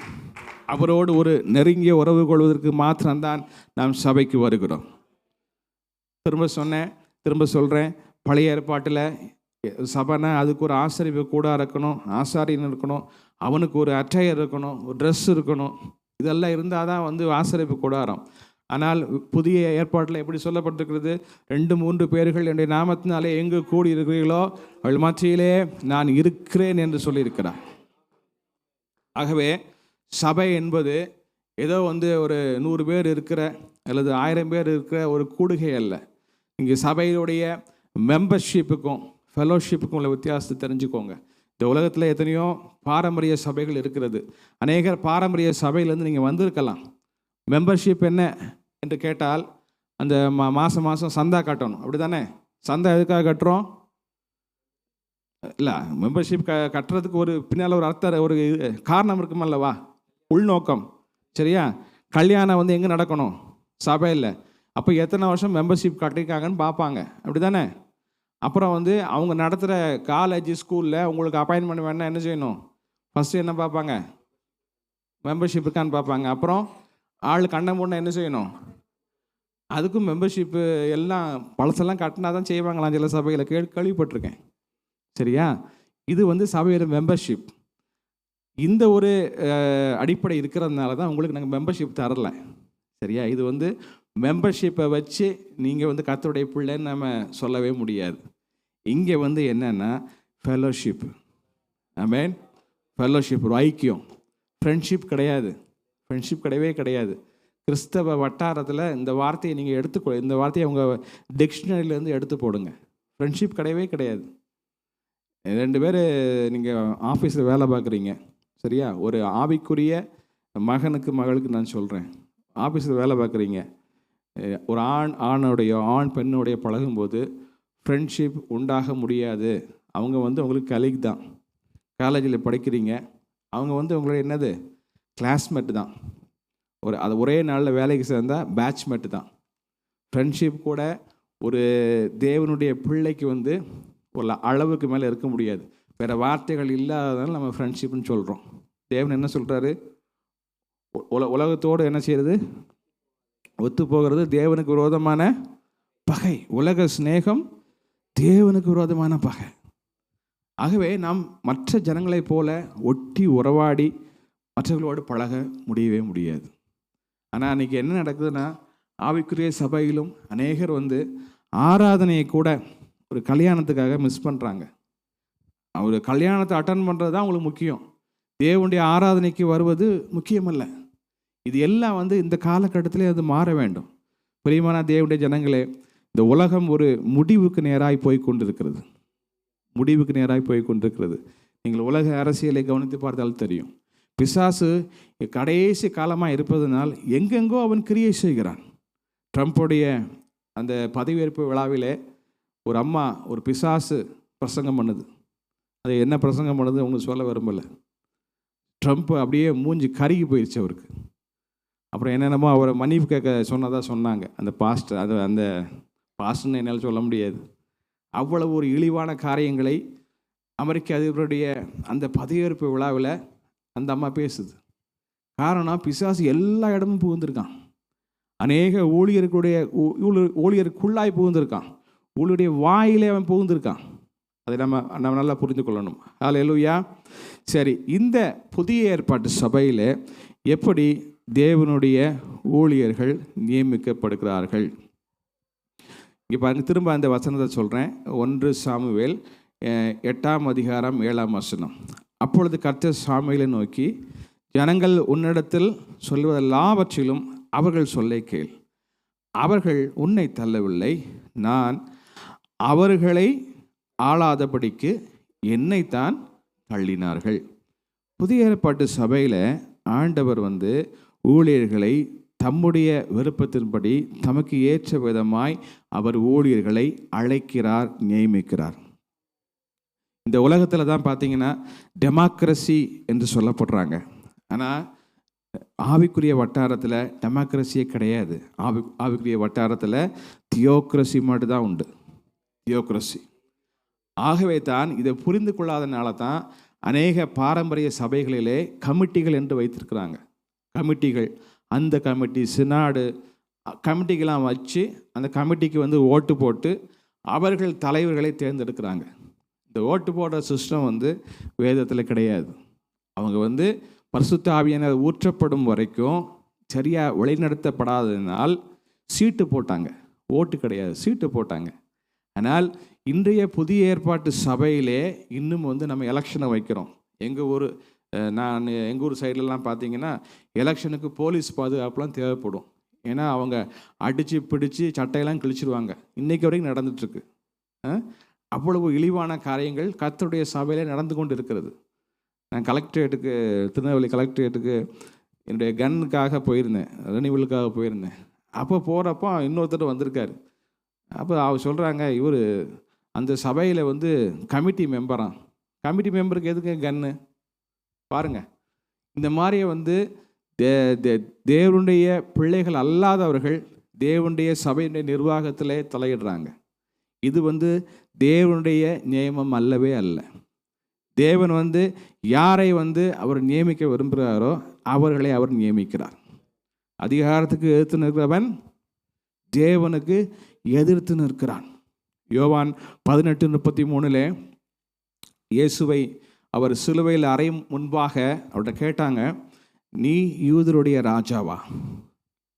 அவரோடு ஒரு நெருங்கிய உறவு கொள்வதற்கு மாத்திரம்தான் நாம் சபைக்கு வருகிறோம். திரும்ப சொல்கிறேன், பழைய ஏற்பாட்டில் சபைனா அதுக்கு ஒரு ஆசரிப்பு கூட இருக்கணும், ஆசாரியன் இருக்கணும், அவனுக்கு ஒரு அட்டையர் இருக்கணும், ஒரு ட்ரெஸ் இருக்கணும். இதெல்லாம் இருந்தால் தான் ஆசரிப்பு கூடாரம். ஆனால் புதிய ஏற்பாட்டில் எப்படி சொல்லப்பட்டிருக்கிறது? 2-3 பேர்கள் என்னுடைய நாமத்தினாலே எங்கு கூடி இருக்கிறீர்களோ அவள் மத்தியிலே நான் இருக்கிறேன் என்று சொல்லியிருக்கிறார். ஆகவே சபை என்பது ஏதோ ஒரு 100 பேர் இருக்கிற அல்லது 1000 பேர் இருக்கிற ஒரு கூடுகை அல்ல. இங்கே சபையுடைய மெம்பர்ஷிப்புக்கும் ஃபெலோஷிப்புக்கும் உள்ள வித்தியாசத்தை தெரிஞ்சுக்கோங்க. இந்த உலகத்தில் எத்தனையோ பாரம்பரிய சபைகள் இருக்கிறது. அநேகர் பாரம்பரிய சபையிலேருந்து நீங்கள் வந்திருக்கலாம். மெம்பர்ஷிப் என்ன என்று கேட்டால், அந்த மாதம் சந்தா கட்டணும், அப்படி தானே? சந்தா எதுக்காக கட்டுறோம்? இல்லை, மெம்பர்ஷிப் கட்டுறதுக்கு ஒரு பின்னால் ஒரு அர்த்தம், ஒரு காரணம் இருக்குமல்லவா, உள்நோக்கம். சரியா? கல்யாணம் எங்கே நடக்கணும்? சபையில். அப்போ எத்தனை வருஷம் மெம்பர்ஷிப் கட்டிருக்காங்கன்னு பார்ப்பாங்க, அப்படி தானே? அப்புறம் அவங்க நடத்துகிற காலேஜ் ஸ்கூலில் உங்களுக்கு அப்பாயின்மெண்ட் வேணால் என்ன செய்யணும்? ஃபஸ்ட்டு என்ன பார்ப்பாங்க? மெம்பர்ஷிப் இருக்கான்னு பார்ப்பாங்க. அப்புறம் ஆள் கண்டம் போடணும், என்ன செய்யணும்? அதுக்கும் மெம்பர்ஷிப்பு எல்லாம் பழசெல்லாம் கட்டினா தான் செய்வாங்களாம் சில சபையில், கேள்விப்பட்டிருக்கேன். சரியா? இது சபையோட மெம்பர்ஷிப். இந்த ஒரு அடிப்படை இருக்கிறதுனால தான் உங்களுக்கு நாங்கள் மெம்பர்ஷிப் தரலை. சரியா? இது மெம்பர்ஷிப்பை வச்சு நீங்கள் கர்த்தருடைய பிள்ளைன்னு நம்ம சொல்லவே முடியாது. இங்கே என்னென்னா ஃபெலோஷிப். ஆமென். ஃபெலோஷிப், ஒரு ஐக்கியம். ஃப்ரெண்ட்ஷிப் கிடையாது. ஃப்ரெண்ட்ஷிப் கிடையவே கிடையாது. கிறிஸ்தவ வட்டாரத்தில் இந்த வார்த்தையை நீங்கள் இந்த வார்த்தையை உங்கள் டிக்ஷனரியிலேருந்து எடுத்து போடுங்க. ஃப்ரெண்ட்ஷிப் கிடையவே கிடையாது. 2 பேர் நீங்கள் ஆஃபீஸில் வேலை பார்க்குறீங்க. சரியா? ஒரு ஆவிக்குரிய மகனுக்கு மகளுக்கு நான் சொல்கிறேன், ஆஃபீஸில் வேலை பார்க்குறீங்க. ஒரு ஆண் பெண்ணுடைய பழகும்போது ஃப்ரெண்ட்ஷிப் உண்டாக முடியாது. அவங்க வந்து உங்களுக்கு கலீக் தான். காலேஜில் படிக்கிறீங்க, அவங்க வந்து உங்களுடைய என்னது கிளாஸ்மேட் தான். அது ஒரே நாளில் வேலைக்கு சேர்ந்தால் பேட்ச்மேட் தான். ஃப்ரெண்ட்ஷிப் கூட ஒரு தேவனுடைய பிள்ளைக்கு வந்து ஒரு அளவுக்கு மேலே இருக்க முடியாது. வேறு வார்த்தைகள் இல்லாததால் நம்ம ஃப்ரெண்ட்ஷிப்னு சொல்கிறோம். தேவன் என்ன சொல்கிறாரு? உலகத்தோடு என்ன செய்கிறது? ஒத்து போகிறது தேவனுக்கு விரோதமான பகை. உலக சிநேகம் தேவனுக்கு விரோதமான பகை. ஆகவே நாம் மற்ற ஜனங்களைப் போல ஒட்டி உறவாடி மற்றவர்களோடு பழக முடியவே முடியாது. ஆனால் அன்றைக்கி என்ன நடக்குதுன்னா, ஆவிக்குரிய சபையிலும் அநேகர் வந்து ஆராதனையை கூட ஒரு கல்யாணத்துக்காக மிஸ் பண்ணுறாங்க. ஒரு கல்யாணத்தை அட்டன் பண்ணுறது தான் உங்களுக்கு முக்கியம். தேவனுடைய ஆராதனைக்கு வருவது முக்கியமல்ல. இது எல்லாம் வந்து இந்த காலகட்டத்திலே அது மாற வேண்டும். பிரியமான தேவனுடைய ஜனங்களே, இந்த உலகம் ஒரு முடிவுக்கு நேராய் போய் கொண்டிருக்கிறது. முடிவுக்கு நேராய் போய் கொண்டிருக்கிறது. நீங்கள் உலக அரசியலை கவனித்து பார்த்தால் தெரியும். பிசாசு கடைசி காலமாக இருப்பதனால் எங்கெங்கோ அவன் கிரியை செய்கிறான். ட்ரம்ப்புடைய அந்த பதவியேற்பு விழாவிலே ஒரு அம்மா ஒரு பிசாசு பிரசங்கம் பண்ணுது. அது என்ன பிரசங்கம் பண்ணுது உங்களுக்கு சொல்ல விரும்பலை. ட்ரம்ப் அப்படியே மூஞ்சி கருகி போயிடுச்சு அவருக்கு. அப்புறம் என்னென்னமோ அவரை மன்னிப்பு கேட்க சொன்னதாக சொன்னாங்க அந்த பாஸ்டர். அந்த பாஸ்டர்னு என்னால் சொல்ல முடியாது. அவ்வளவு ஒரு இழிவான காரியங்களை அமெரிக்க அதிபருடைய அந்த பதவியேற்பு விழாவில் அந்த அம்மா பேசுது. காரணம், பிசாசு எல்லா இடமும் புகுந்திருக்கான். அநேக ஊழியருக்குள்ளாய் புகுந்திருக்கான். ஊழியருடைய வாயிலே அவன் புகுந்திருக்கான். அதை நம்ம நல்லா புரிந்து கொள்ளணும். ஹல்லேலூயா. சரி, இந்த புதிய ஏற்பாட்டு சபையில் எப்படி தேவனுடைய ஊழியர்கள் நியமிக்கப்படுகிறார்கள்? இங்கே பாருங்க, திரும்ப அந்த வசனத்தை சொல்கிறேன். 1 சாமுவேல் 8:7. அப்பொழுது கர்த்தர் சாமுவேலை நோக்கி, ஜனங்கள் உன்னிடத்தில் சொல்வதெல்லாவற்றிலும் அவர்கள் சொல்லை கேள். அவர்கள் உன்னை தள்ளவில்லை, நான் அவர்களை ஆளாதபடிக்கு என்னைத்தான் தள்ளினார்கள். புதிய ஏற்பாட்டு சபையில் ஆண்டவர் வந்து ஊழியர்களை தம்முடைய விருப்பத்தின்படி தமக்கு ஏற்ற விதமாய் அவர் ஊழியர்களை அழைக்கிறார், நியமிக்கிறார். இந்த உலகத்தில் தான் பார்த்தீங்கன்னா டெமோக்ரஸி என்று சொல்லப்படுறாங்க. ஆனால் ஆவிக்குரிய வட்டாரத்தில் டெமோக்ரஸியே கிடையாது. ஆவிக்குரிய வட்டாரத்தில் தியோக்ரஸி மட்டும்தான் உண்டு. தியோக்ரஸி. ஆகவே தான் இதை புரிந்து கொள்ளாதனால தான் அநேக பாரம்பரிய சபைகளிலே கமிட்டிகள் என்று வைத்திருக்கிறாங்க. கமிட்டிகள், அந்த கமிட்டி, சினாடு கமிட்டிகளாம் வச்சு அந்த கமிட்டிக்கு வந்து ஓட்டு போட்டு அவர்கள் தலைவர்களை தேர்ந்தெடுக்கிறாங்க. இந்த ஓட்டு போடுற சிஸ்டம் வந்து வேதத்தில் கிடையாது. அவங்க வந்து பரிசுத்த ஆவியானவர் ஊற்றப்படும் வரைக்கும் சரியாக வழிநடத்தப்படாததினால் சீட்டு போட்டாங்க. ஓட்டு கிடையாது, சீட்டு போட்டாங்க. ஆனால் இன்றைய புதிய ஏற்பாட்டு சபையிலே இன்னும் வந்து நம்ம எலெக்ஷனை வைக்கிறோம். எங்கள் ஊர் சைட்லலாம் பார்த்தீங்கன்னா எலெக்ஷனுக்கு போலீஸ் பாதுகாப்புலாம் தேவைப்படும். ஏன்னா அவங்க அடித்து பிடிச்சி சட்டையெல்லாம் கிழிச்சிருவாங்க. இன்றைக்கு வரைக்கும் நடந்துகிட்ருக்கு. அவ்வளவு இழிவான காரியங்கள் கர்த்தருடைய சபையிலே நடந்து கொண்டு இருக்கிறது. நான் திருநெல்வேலி கலெக்டரேட்டுக்கு என்னுடைய கன்னுக்காக போயிருந்தேன், ரெனிவலுக்காக போயிருந்தேன். அப்போ போகிறப்போ இன்னொருத்தர் வந்திருக்காரு. அப்போ அவர் சொல்கிறாங்க, இவர் அந்த சபையில் வந்து கமிட்டி மெம்பரான். கமிட்டி மெம்பருக்கு எதுக்கு கன்னு? பாருங்கள், இந்த மாதிரியே வந்து தேவனுடைய பிள்ளைகள் அல்லாதவர்கள் தேவனுடைய சபையினுடைய நிர்வாகத்திலே தலையிடுறாங்க. இது வந்து தேவனுடைய நியமம் அல்லவே அல்ல. தேவன் வந்து யாரை வந்து அவர் நியமிக்க விரும்புகிறாரோ அவர்களை அவர் நியமிக்கிறார். அதிகாரத்துக்கு எதிர்த்து நிற்கிறவன் தேவனுக்கு எதிர்த்து நிற்கிறான். யோவான் 18:33 இயேசுவை அவர் சிலுவையில் அறையும் முன்பாக அவர்கிட்ட கேட்டாங்க, நீ யூதருடைய ராஜாவா?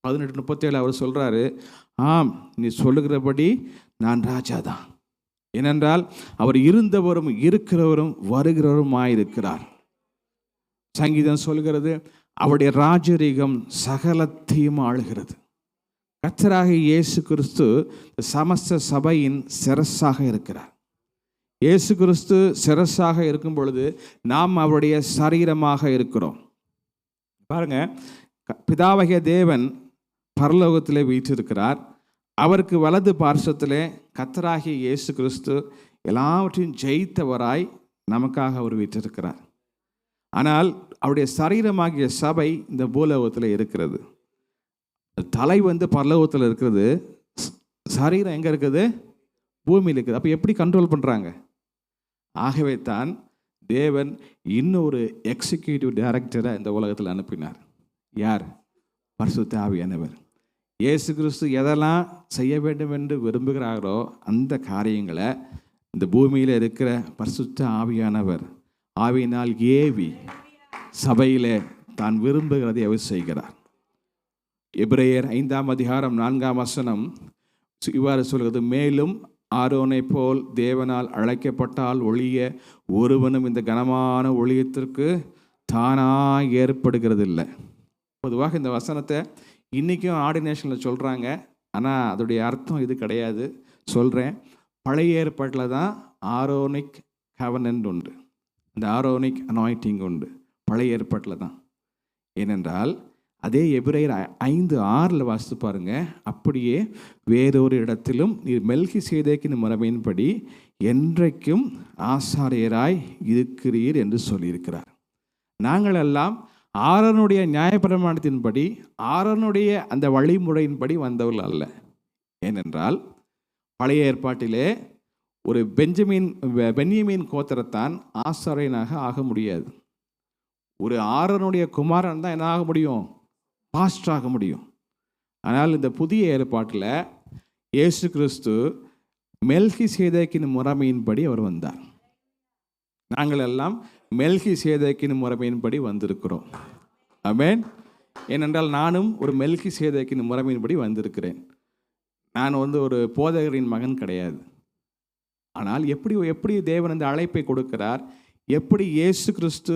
18:37 அவர் சொல்கிறாரு, ஆம், நீ சொல்லுகிறபடி நான் ராஜா தான். ஏனென்றால் அவர் இருந்தவரும் இருக்கிறவரும் வருகிறவருமாயிருக்கிறார். சங்கீதம் சொல்கிறது, அவருடைய ராஜரீகம் சகலத்தையும் ஆளுகிறது. கர்த்தராகிய இயேசு கிறிஸ்து சமஸ்த சபையின் சிரசாக இருக்கிறார். இயேசு கிறிஸ்து சிரசாக இருக்கும் பொழுது நாம் அவருடைய சரீரமாக இருக்கிறோம். பாருங்க, பிதாவாகிய தேவன் பரலோகத்திலே வீற்றிருக்கிறார். அவருக்கு வலது பார்சத்திலே கர்த்தராகிய இயேசு கிறிஸ்து எல்லாவற்றையும் ஜெயித்தவராய் நமக்காக அவர் விற்றிருக்கிறார். ஆனால் அவருடைய சரீரமாகிய சபை இந்த பூலோகத்தில் இருக்கிறது. தலை பரலோகத்தில் இருக்கிறது, சரீரம் எங்கே இருக்குது? பூமியில் இருக்குது. அப்போ எப்படி கண்ட்ரோல் பண்ணுறாங்க? ஆகவே தான் தேவன் இன்னொரு எக்ஸிக்யூட்டிவ் டைரக்டரை இந்த உலகத்தில் அனுப்பினார். யார்? பரிசுத்த ஆவியானவர். இயேசு கிறிஸ்து எதெல்லாம் செய்ய வேண்டும் என்று விரும்புகிறாரோ அந்த காரியங்களை இந்த பூமியில் இருக்கிற பரிசுத்த ஆவியானவர் ஆவியினால் ஏவி சபையிலே தான் விரும்புகிறதை அவர் செய்கிறார். எபிரேயர் 5:4 இவ்வாறு சொல்கிறது, மேலும் ஆரோனை போல் தேவனால் அழைக்கப்பட்டால் ஒழிய ஒருவனும் இந்த கனமான ஒழியத்திற்கு தானாக ஏற்படுகிறது இல்லை. பொதுவாக இந்த வசனத்தை இன்றைக்கும் ஆர்டினேஷனில் சொல்கிறாங்க. ஆனால் அதோடைய அர்த்தம் இது கிடையாது. சொல்கிறேன். பழைய ஏற்பாட்டில் தான் ஆரோனிக் கவனன்ட் உண்டு, இந்த ஆரோனிக் அனாயிண்டிங் உண்டு. பழைய ஏற்பாட்டில் தான். ஏனென்றால் அதே எபிரேயர் 5:6 வாசித்து பாருங்க. அப்படியே வேறொரு இடத்திலும் நீர் மெல்கிசேதேக்கின் முறைமையின்படி என்றைக்கும் ஆசாரியராய் இருக்கிறீர் என்று சொல்லியிருக்கிறார். நாங்கள் எல்லாம் ஆரோனுடைய நியாயப்பிரமாணத்தின்படி, ஆரோனுடைய அந்த வழிமுறையின்படி வந்தவர்கள் அல்ல. ஏனென்றால் பழைய ஏற்பாட்டிலே ஒரு பென்யமீன் கோத்திரத்தான் ஆசாரியனாக ஆக முடியாது. ஒரு ஆரோனுடைய குமாரன் தான் என்ன ஆக முடியும்? பாஸ்டர் ஆக முடியும். ஆனால் இந்த புதிய ஏற்பாட்டில் இயேசு கிறிஸ்து மெல்கிசேதேக்கின் முறைமையின்படி அவர் வந்தார். நாங்கள் எல்லாம் மெல்கிசேதேக்கின் முறைமையின்படி வந்திருக்கிறோம். ஆமென். ஏனென்றால் நானும் ஒரு மெல்கிசேதேக்கின் முறைமையின்படி வந்திருக்கிறேன். நான் ஒரு போதகரின் மகன் கிடையாது. ஆனால் எப்படி தேவன் அந்த அழைப்பை கொடுக்கிறார், எப்படி இயேசு கிறிஸ்து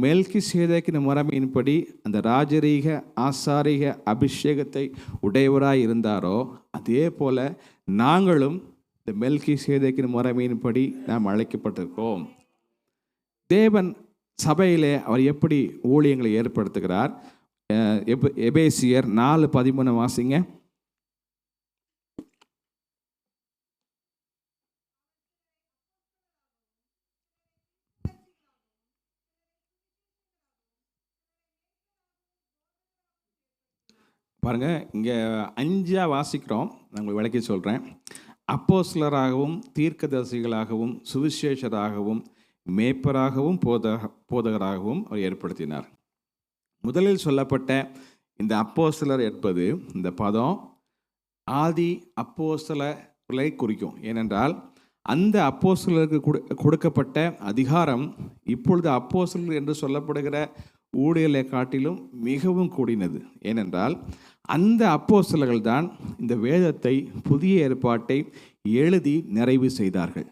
மெல்கிசேதேக்கின் முறைமையின்படி அந்த ராஜரீக ஆசாரிக அபிஷேகத்தை உடையவராய் இருந்தாரோ, அதே போல நாங்களும் இந்த மெல்கிசேதேக்கின் முறைமையின்படி நாம் அழைக்கப்பட்டிருக்கோம். தேவன் சபையிலே அவர் எப்படி ஊழியங்களை ஏற்படுத்துகிறார்? எபேசியர் 4:13 வாசிங்க. பாருங்க, இங்கே 5 வாசிக்கிறோம். நான் உங்களுக்கு விளக்கி சொல்கிறேன். அப்போஸ்தலராகவும் தீர்க்கதரிசிகளாகவும் சுவிசேஷராகவும் மேய்ப்பராகவும் போதகராகவும் அவர் ஏற்படுத்தினார். முதலில் சொல்லப்பட்ட இந்த அப்போஸ்தலர் என்பது, இந்த பதம் ஆதி அப்போஸ்தலர்களை குறிக்கும். ஏனென்றால் அந்த அப்போஸ்தலருக்கு கொடுக்கப்பட்ட அதிகாரம் இப்பொழுது அப்போஸ்தலர் என்று சொல்லப்படுகிற ஊழியர்களை காட்டிலும் மிகவும் கூடினது. ஏனென்றால் அந்த அப்போஸ்தலர்கள் தான் இந்த வேதத்தை, புதிய ஏற்பாட்டை எழுதி நிறைவு செய்தார்கள்.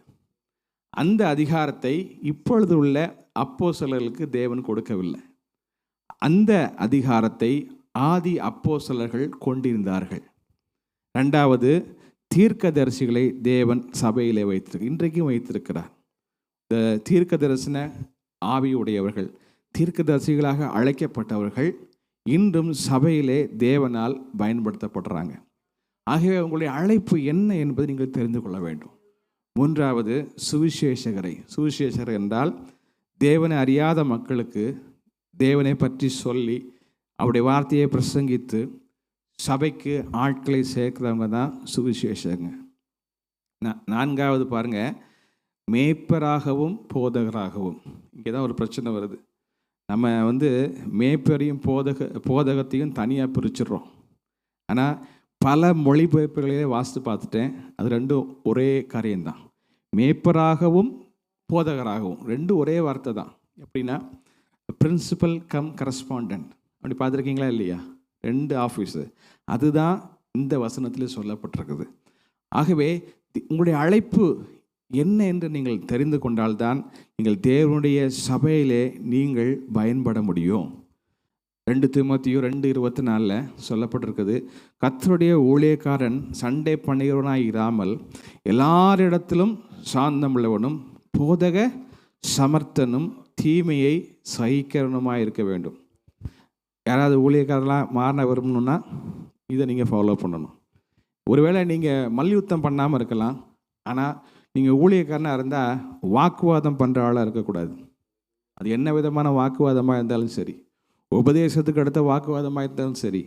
அந்த அதிகாரத்தை இப்பொழுது உள்ள அப்போஸ்தலர்களுக்கு தேவன் கொடுக்கவில்லை. அந்த அதிகாரத்தை ஆதி அப்போஸ்தலர்கள் கொண்டிருந்தார்கள். 2வது, தீர்க்கதரிசிகளை தேவன் சபையிலே இன்றைக்கும் வைத்திருக்கிறார். இந்த தீர்க்க தரிசன ஆவியுடையவர்கள், தீர்க்கதரிசிகளாக அழைக்கப்பட்டவர்கள் இன்றும் சபையிலே தேவனால் பயன்படுத்தப்படுறாங்க. ஆகவே உங்களுடைய அழைப்பு என்ன என்பதை நீங்கள் தெரிந்து கொள்ள வேண்டும். 3வது, சுவிசேஷகர் என்றால் தேவனை அறியாத மக்களுக்கு தேவனை பற்றி சொல்லி அவருடைய வார்த்தையை பிரசங்கித்து சபைக்கு ஆட்களை சேர்க்கிறவங்க தான் சுவிசேஷங்க. 4வது பாருங்க, மேய்ப்பராகவும் போதகராகவும். இங்கே தான் ஒரு பிரச்சனை வருது. நம்ம மேய்ப்பரையும் போதகத்தையும் தனியாக பிரிச்சிடுறோம். ஆனால் பல மொழிபெயர்ப்புகளிலே வாசித்து பார்த்துட்டேன், அது ரெண்டும் ஒரே காரியம்தான். மேய்ப்பராகவும் போதகராகவும் ரெண்டும் ஒரே வார்த்தை தான். எப்படின்னா பிரின்சிபல் கம் கரஸ்பாண்டன்ட், அப்படி பார்த்துருக்கீங்களா இல்லையா? 2 ஆஃபீஸு. அதுதான் இந்த வசனத்தில் சொல்லப்பட்டிருக்குது. ஆகவே உங்களுடைய அழைப்பு என்ன என்று நீங்கள் தெரிந்து கொண்டால்தான் நீங்கள் தேவனுடைய சபையிலே நீங்கள் பயன்பட முடியும். 2 தீமோத்தேயு 2:24 சொல்லப்பட்டிருக்குது, கர்த்தருடைய ஊழியக்காரன் சண்டை பண்ணுகிறவனாய் இராமல் எல்லாரிடத்திலும் சாந்தமுள்ளவனும் போதக சமர்த்தனும் தீமையை சகிக்கிறவனுமாய் இருக்க வேண்டும். யாராவது ஊழியக்காரலாம் மாற விரும்பணும்னா இதை நீங்கள் ஃபாலோ பண்ணணும். ஒருவேளை நீங்கள் மல்யுத்தம் பண்ணாமல் இருக்கலாம், ஆனால் நீங்கள் ஊழியக்காரனாக இருந்தால் வாக்குவாதம் பண்ணுற ஆளாக இருக்கக்கூடாது. அது என்ன விதமான வாக்குவாதமாக இருந்தாலும் சரி, உபதேசத்துக்கு அடுத்த வாக்குவாதமாக இருந்தாலும் சரி,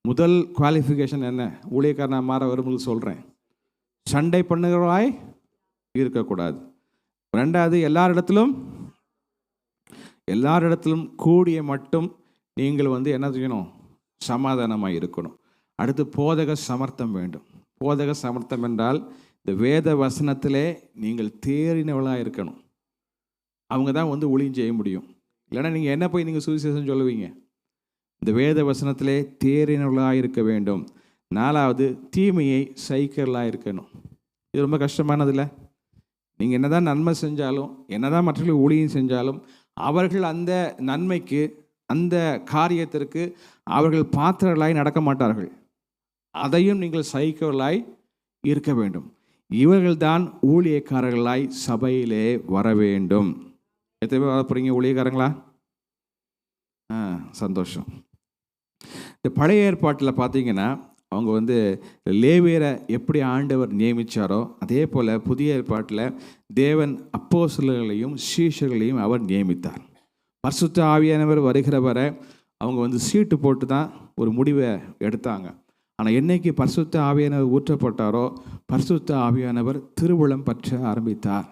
முதல் குவாலிஃபிகேஷன் என்ன? ஊழியக்காரனாக மாற வரும்போது சொல்கிறேன், சண்டை பண்ணுகிறவாய் இருக்கக்கூடாது. ரெண்டாவது, எல்லாரிடத்திலும் கூடிய மட்டும் நீங்கள் என்ன செய்யணும்? சமாதானமாக இருக்கணும். அடுத்து, போதக சமர்த்தம் வேண்டும். போதக சமர்த்தம் என்றால் இந்த வேத வசனத்திலே நீங்கள் தேறினவளாக இருக்கணும். அவங்க தான் ஊழியம் செய்ய முடியும். இல்லைன்னா நீங்கள் என்ன போய் நீங்கள் சுவிசேஷம் சொல்லுவீங்க? இந்த வேத வசனத்திலே தேறினவளாக இருக்க வேண்டும். நாலாவது, தீமையை சகிக்கிறவளாக இருக்கணும். இது ரொம்ப கஷ்டமானதில்லை. நீங்கள் என்னதான் நன்மை செஞ்சாலும், என்னதான் மற்றவர்கள் ஊழியம் செஞ்சாலும், அவர்கள் அந்த நன்மைக்கு, அந்த காரியத்திற்கு அவர்கள் பாத்திரர்களாய் நடக்க மாட்டார்கள். அதையும் நீங்கள் சகிக்கிறவர்களாய் இருக்க வேண்டும். இவர்கள்தான் ஊழியக்காரர்களாய் சபையிலே வர வேண்டும். எத்தனை பேர் வர போகிறீங்க ஊழியக்காரங்களா? சந்தோஷம். இந்த பழைய ஏற்பாட்டில் பார்த்தீங்கன்னா, அவங்க லேவியரை எப்படி ஆண்டவர் நியமித்தாரோ அதே போல் புதிய ஏற்பாட்டில் தேவன் அப்போஸ்தலர்களையும் சீஷர்களையும் அவர் நியமித்தார். பரிசுத்த ஆவியானவர் வருகிற வரை அவங்க சீட்டு போட்டு தான் ஒரு முடிவை எடுத்தாங்க. ஆனால் என்னைக்கு பரிசுத்த ஆவியானவர் ஊற்றப்பட்டாரோ, பரிசுத்த ஆவியானவர் திருவுளம் பற்ற ஆரம்பித்தார்.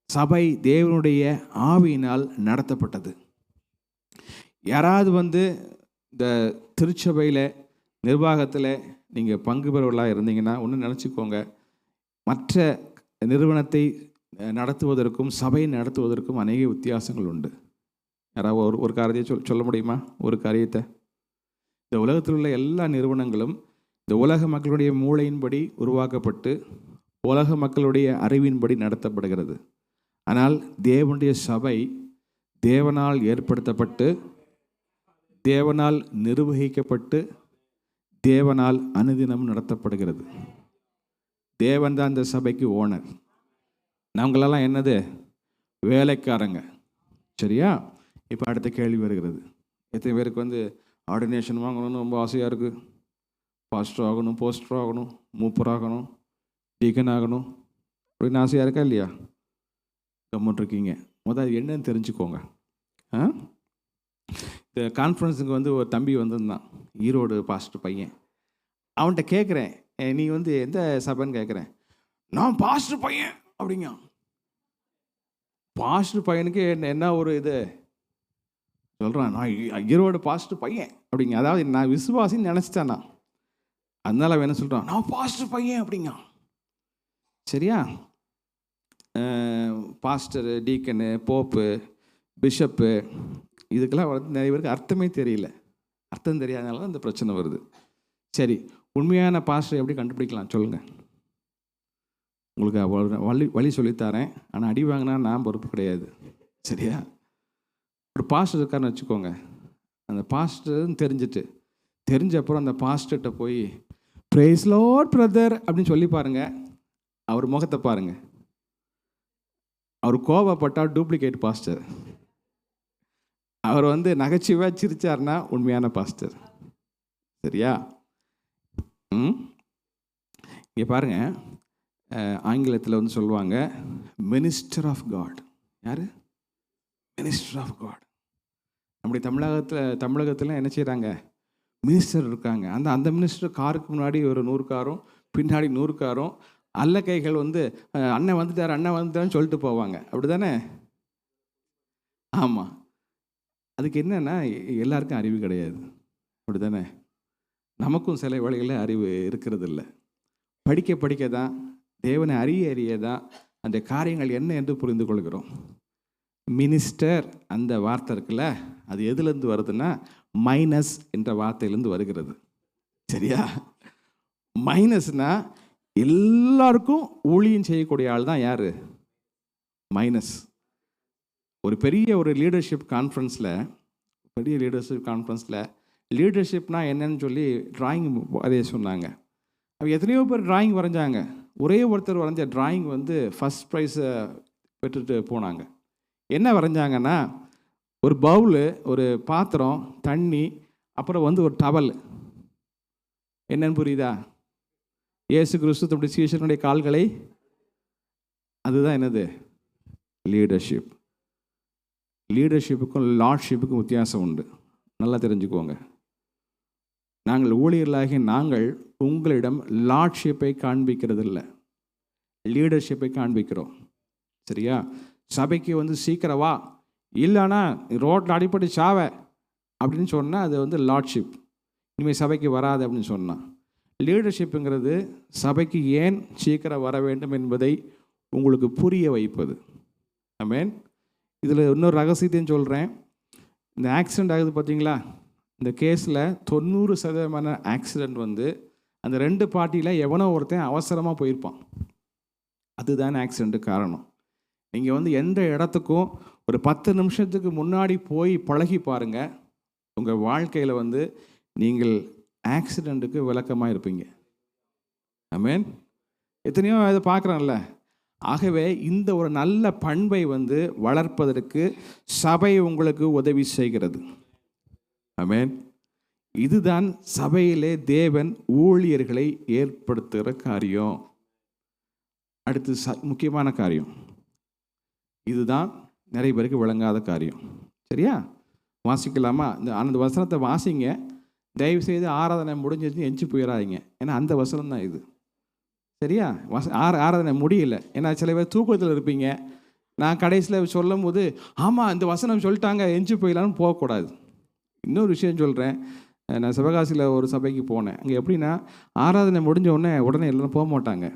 சபை தேவனுடைய ஆவியினால் நடத்தப்பட்டது. யாராவது இந்த திருச்சபையில் நிர்வாகத்தில் நீங்கள் பங்கு பெறுவர்களாக இருந்தீங்கன்னா ஒன்று நினச்சிக்கோங்க, மற்ற நிறுவனத்தை நடத்துவதற்கும் சபையை நடத்துவதற்கும் அநேக வித்தியாசங்கள் உண்டு. யாராவது ஒரு காரியத்தை சொல்ல முடியுமா? ஒரு காரியத்தை. இந்த உலகத்தில் உள்ள எல்லா நிறுவனங்களும் இந்த உலக மக்களுடைய மூளையின்படி உருவாக்கப்பட்டு உலக மக்களுடைய அறிவின்படி நடத்தப்படுகிறது. ஆனால் தேவனுடைய சபை தேவனால் ஏற்படுத்தப்பட்டு, தேவனால் நிர்வகிக்கப்பட்டு, தேவனால் அனுதினம் நடத்தப்படுகிறது. தேவன் தான் இந்த சபைக்கு ஓனர். நாங்களெல்லாம் என்னது? வேலைக்காரங்க. சரியா? இப்போ அடுத்த கேள்வி வருகிறது. எத்தனை பேருக்கு ஆர்டினேஷன் வாங்கணும்னு ரொம்ப ஆசையாக இருக்குது? பாஸ்டர் ஆகணும், போஸ்டர் ஆகணும், மூப்பர் ஆகணும், டீக்கன் ஆகணும் அப்படின்னு ஆசையாக இருக்கா இல்லையா? கம்முன்னு இருக்கீங்க. முதல் என்னன்னு தெரிஞ்சுக்கோங்க. இந்த கான்ஃபரன்ஸுக்கு ஒரு தம்பி வந்திருந்தான், ஈரோடு பாஸ்டர் பையன். அவன்கிட்ட கேட்குறேன், நீ எந்த சபைன்னு கேட்குறேன். நான் பாஸ்டர் பையன் அப்படிங்க. பாஸ்டர் பையனுக்கு என்ன ஒரு இது சொல்கிறான், நான் ஈரோடு பாஸ்டர் பையன் அப்படிங்க. அதாவது நான் விசுவாசின்னு நினச்சிட்டேன் நான். அதனால அவன் என்ன சொல்கிறான், நான் பாஸ்டர் பையன் அப்படிங்க. சரியா? பாஸ்டரு, டீக்கனு, போப்பு, பிஷப்பு, இதுக்கெல்லாம் நிறைய பேருக்கு அர்த்தமே தெரியல. அர்த்தம் தெரியாதனால தான் இந்த பிரச்சனை வருது. சரி, உண்மையான பாஸ்டர் எப்படி கண்டுபிடிக்கலாம் சொல்லுங்கள்? உங்களுக்கு வழி சொல்லித்தரேன். ஆனால் அடி வாங்கினா நான் பொறுப்பு கிடையாது. சரியா? ஒரு பாஸ்டர் இருக்காருன்னு வச்சுக்கோங்க. அந்த பாஸ்டர்னு தெரிஞ்ச அப்புறம் அந்த பாஸ்டர்கிட்ட போய் பிரைஸ் லார்ட் பிரதர் அப்படின்னு சொல்லி பாருங்கள். அவர் முகத்தை பாருங்கள். அவர் கோபப்பட்டால் டூப்ளிகேட் பாஸ்டர். அவர் நகைச்சுவையாக சிரிச்சார்னா உண்மையான பாஸ்டர். சரியா? இங்கே பாருங்கள், ஆங்கிலத்தில் சொல்லுவாங்க மினிஸ்டர் ஆஃப் காட். யார்? Minister of God. நம்முடைய தமிழகத்தில் என்ன செய்கிறாங்க? மினிஸ்டர் இருக்காங்க. அந்த மினிஸ்டர் காருக்கு முன்னாடி ஒரு 100 காரும் பின்னாடி 100 காரும் அல்ல கைகள் அண்ணன் வந்துட்டாருன்னு சொல்லிட்டு போவாங்க. அப்படி தானே? ஆமாம். அதுக்கு என்னென்னா எல்லாருக்கும் அறிவு கிடையாது. அப்படி தானே? நமக்கும் சில வேளைகளில் அறிவு இருக்கிறது இல்லை. படிக்க தான், தேவனை அறிய தான் அந்த காரியங்கள் என்ன என்று புரிந்து கொள்கிறோம். மினிஸ்டர் அந்த வார்த்தை இருக்குல்ல, அது எதுலேருந்து வருதுன்னா மைனஸ் என்ற வார்த்தையிலேருந்து வருகிறது. சரியா? மைனஸ்னா எல்லாருக்கும் ஊழியம் செய்யக்கூடிய ஆள் தான் யார்? மைனஸ். ஒரு பெரிய லீடர்ஷிப் கான்ஃபரன்ஸில் லீடர்ஷிப்னா என்னன்னு சொல்லி டிராயிங் வரைய சொன்னாங்க. அவங்க எத்தனையோ பேர் டிராயிங் வரைஞ்சாங்க. ஒரே ஒருத்தர் வரைஞ்ச டிராயிங் ஃபஸ்ட் ப்ரைஸை பெற்றுட்டு போனாங்க. என்ன வரைஞ்சாங்கன்னா, ஒரு பவுலு, ஒரு பாத்திரம், தண்ணி, அப்புறம் ஒரு டவல். என்னன்னு புரியுதா? இயேசு கிறிஸ்து தம்முடைய சீஷனுடைய கால்களை அதுதான் என்னது? லீடர்ஷிப். லீடர்ஷிப்புக்கும் லார்ட்ஷிப்புக்கும் வித்தியாசம் உண்டு. நல்லா தெரிஞ்சுக்கோங்க. நாங்கள் ஊழியர்களாகி நாங்கள் உங்களிடம் லார்ட்ஷிப்பை காண்பிக்கிறதில்லை, லீடர்ஷிப்பை காண்பிக்கிறோம். சரியா? சபைக்கு வந்து சீக்கிரம் வா, இல்லைன்னா ரோட்டில் அடிப்படை சாவ அப்படின்னு சொன்னால் அது வந்து லார்ட்ஷிப். இனிமேல் சபைக்கு வராது அப்படின்னு சொன்னான். லீடர்ஷிப்புங்கிறது சபைக்கு ஏன் சீக்கிரம் வர வேண்டும் என்பதை உங்களுக்கு புரிய வைப்பது. ஆமென். இதில் இன்னொரு ரகசியத்தையும் சொல்கிறேன். இந்த ஆக்சிடெண்ட் ஆகுது பார்த்தீங்களா, இந்த கேஸில் 90% ஆக்சிடெண்ட் வந்து அந்த 2 பார்ட்டியில் எவனோ ஒருத்தன் அவசரமாக போயிருப்பான். அதுதான் ஆக்சிடெண்ட்டுக்கு காரணம். நீங்கள் வந்து எந்த இடத்துக்கும் ஒரு 10 நிமிஷத்துக்கு முன்னாடி போய் பழகி பாருங்கள், உங்கள் வாழ்க்கையில் வந்து நீங்கள் ஆக்சிடெண்ட்டுக்கு விளக்கமாக இருப்பீங்க. ஆமென். எத்தனையோ இதை பார்க்குறோம்ல. ஆகவே இந்த ஒரு நல்ல பண்பை வந்து வளர்ப்பதற்கு சபை உங்களுக்கு உதவி செய்கிறது. ஆமென். இதுதான் சபையிலே தேவன் ஊழியர்களை ஏற்படுத்துகிற காரியம். அடுத்து முக்கியமான காரியம், இதுதான் நிறைய பேருக்கு விளங்காத காரியம். சரியா? வாசிக்கலாமா? அந்த வசனத்தை வாசிங்க. தயவுசெய்து ஆராதனை முடிஞ்சிருச்சு எஞ்சி போயிடாதீங்க. ஏன்னா அந்த வசனம் தான் இது. சரியா? ஆராதனை முடியல. ஏன்னா சில பேர் தூக்கத்தில் இருப்பீங்க. நான் கடைசியில் சொல்லும் போது ஆமாம் இந்த வசனம் சொல்லிட்டாங்க எஞ்சி போயிடலான்னு போகக்கூடாது. இன்னொரு விஷயம் சொல்கிறேன். நான் சிவகாசியில் ஒரு சபைக்கு போனேன். அங்கே எப்படின்னா ஆராதனை முடிஞ்ச உடனே எல்லோரும் போக மாட்டாங்க.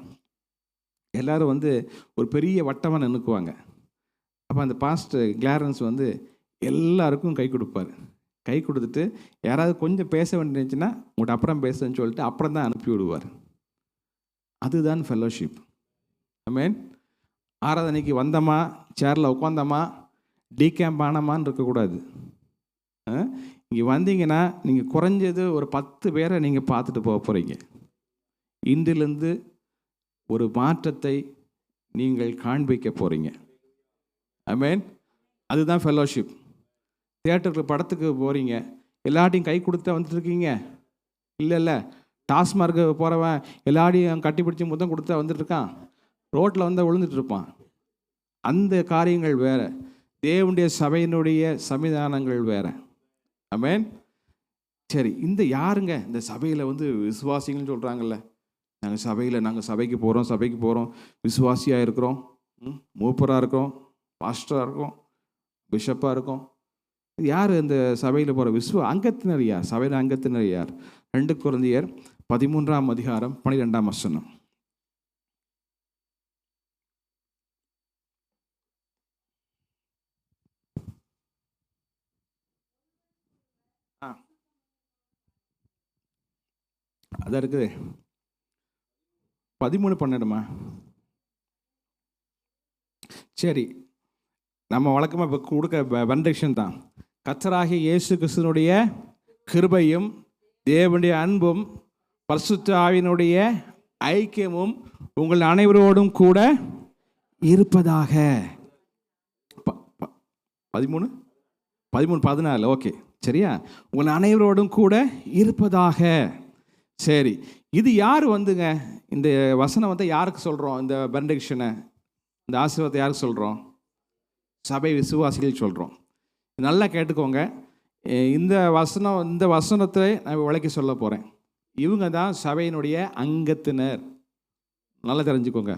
எல்லோரும் வந்து ஒரு பெரிய வட்டமாக நின்றுக்குவாங்க. அப்போ அந்த பாஸ்டர் கிளாரன்ஸ் வந்து எல்லாருக்கும் கை கொடுப்பார். கை கொடுத்துட்டு யாராவது கொஞ்சம் பேச வேண்டியிருந்துச்சுன்னா உங்கள்கிட்ட அப்புறம் பேசுன்னு சொல்லிட்டு அப்புறம் தான் அனுப்பி விடுவார். அதுதான் ஃபெல்லோஷிப். ஆமென். ஆராதனைக்கு வந்தோமா, சேரில் உட்காந்தோமா, டீகேம்ப் ஆனமான்னு இருக்கக்கூடாது. இங்கே வந்தீங்கன்னா நீங்கள் குறைஞ்சது ஒரு 10 பேரை நீங்கள் பார்த்துட்டு போக போகிறீங்க. இன்றிலிருந்து ஒரு மாற்றத்தை நீங்கள் காண்பிக்க போகிறீங்க. ஆமென். அதுதான் ஃபெல்லோஷிப். தியேட்டருக்கு படத்துக்கு போகிறீங்க, எல்லாட்டையும் கை கொடுத்து வந்துட்டுருக்கீங்க? இல்லை. டாஸ்மார்க்கு போகிறவன் எல்லாரையும் கட்டி பிடிச்சி முத்தம் கொடுத்தா வந்துட்டுருக்கான், ரோட்டில் வந்து விழுந்துட்டு இருப்பான். அந்த காரியங்கள் வேறு, தேவனுடைய சபையினுடைய சன்னிதானங்கள் வேறு. ஆமென். சரி, இந்த யாருங்க இந்த சபையில் வந்து விசுவாசிகள்னு சொல்கிறாங்கல்ல, நாங்கள் சபைக்கு போகிறோம், விசுவாசியாக இருக்கிறோம், மூப்பராக இருக்கோம், பாஸ்டராக இருக்கோம், பிஷப்பாக இருக்கோம். யார் இந்த சபையில் போகிற அங்கத்தினர் யார்? சபையில் அங்கத்தினர் யார்? 2 கொரிந்தியர் 13ஆம் அதிகாரம் 12ஆம் வசனம். அதான் இருக்குது. 13:12. சரி, நம்ம வழக்கமாக இப்போ கொடுக்க பெனடிக்ஷன் தான். கர்த்தராகிய இயேசு கிறிஸ்துவினுடைய கிருபையும் தேவனுடைய அன்பும் பரிசுத்த ஆவியினுடைய ஐக்கியமும் உங்கள் அனைவரோடும் கூட இருப்பதாக. 13:14. ஓகே, சரியா? உங்கள் அனைவரோடும் கூட இருப்பதாக. சரி, இது யார் வந்துங்க இந்த வசனம் வந்து யாருக்கு சொல்கிறோம்? இந்த பெனடிக்ஷனை, இந்த ஆசீர்வாதத்தை யாருக்கு சொல்கிறோம்? சபை விசுவாசிகள் சொல்கிறோம். நல்லா கேட்டுக்கோங்க. இந்த வசனத்தை நான் விளக்கி சொல்ல போகிறேன். இவங்க தான் சபையினுடைய அங்கத்தினர். நல்லா தெரிஞ்சுக்கோங்க.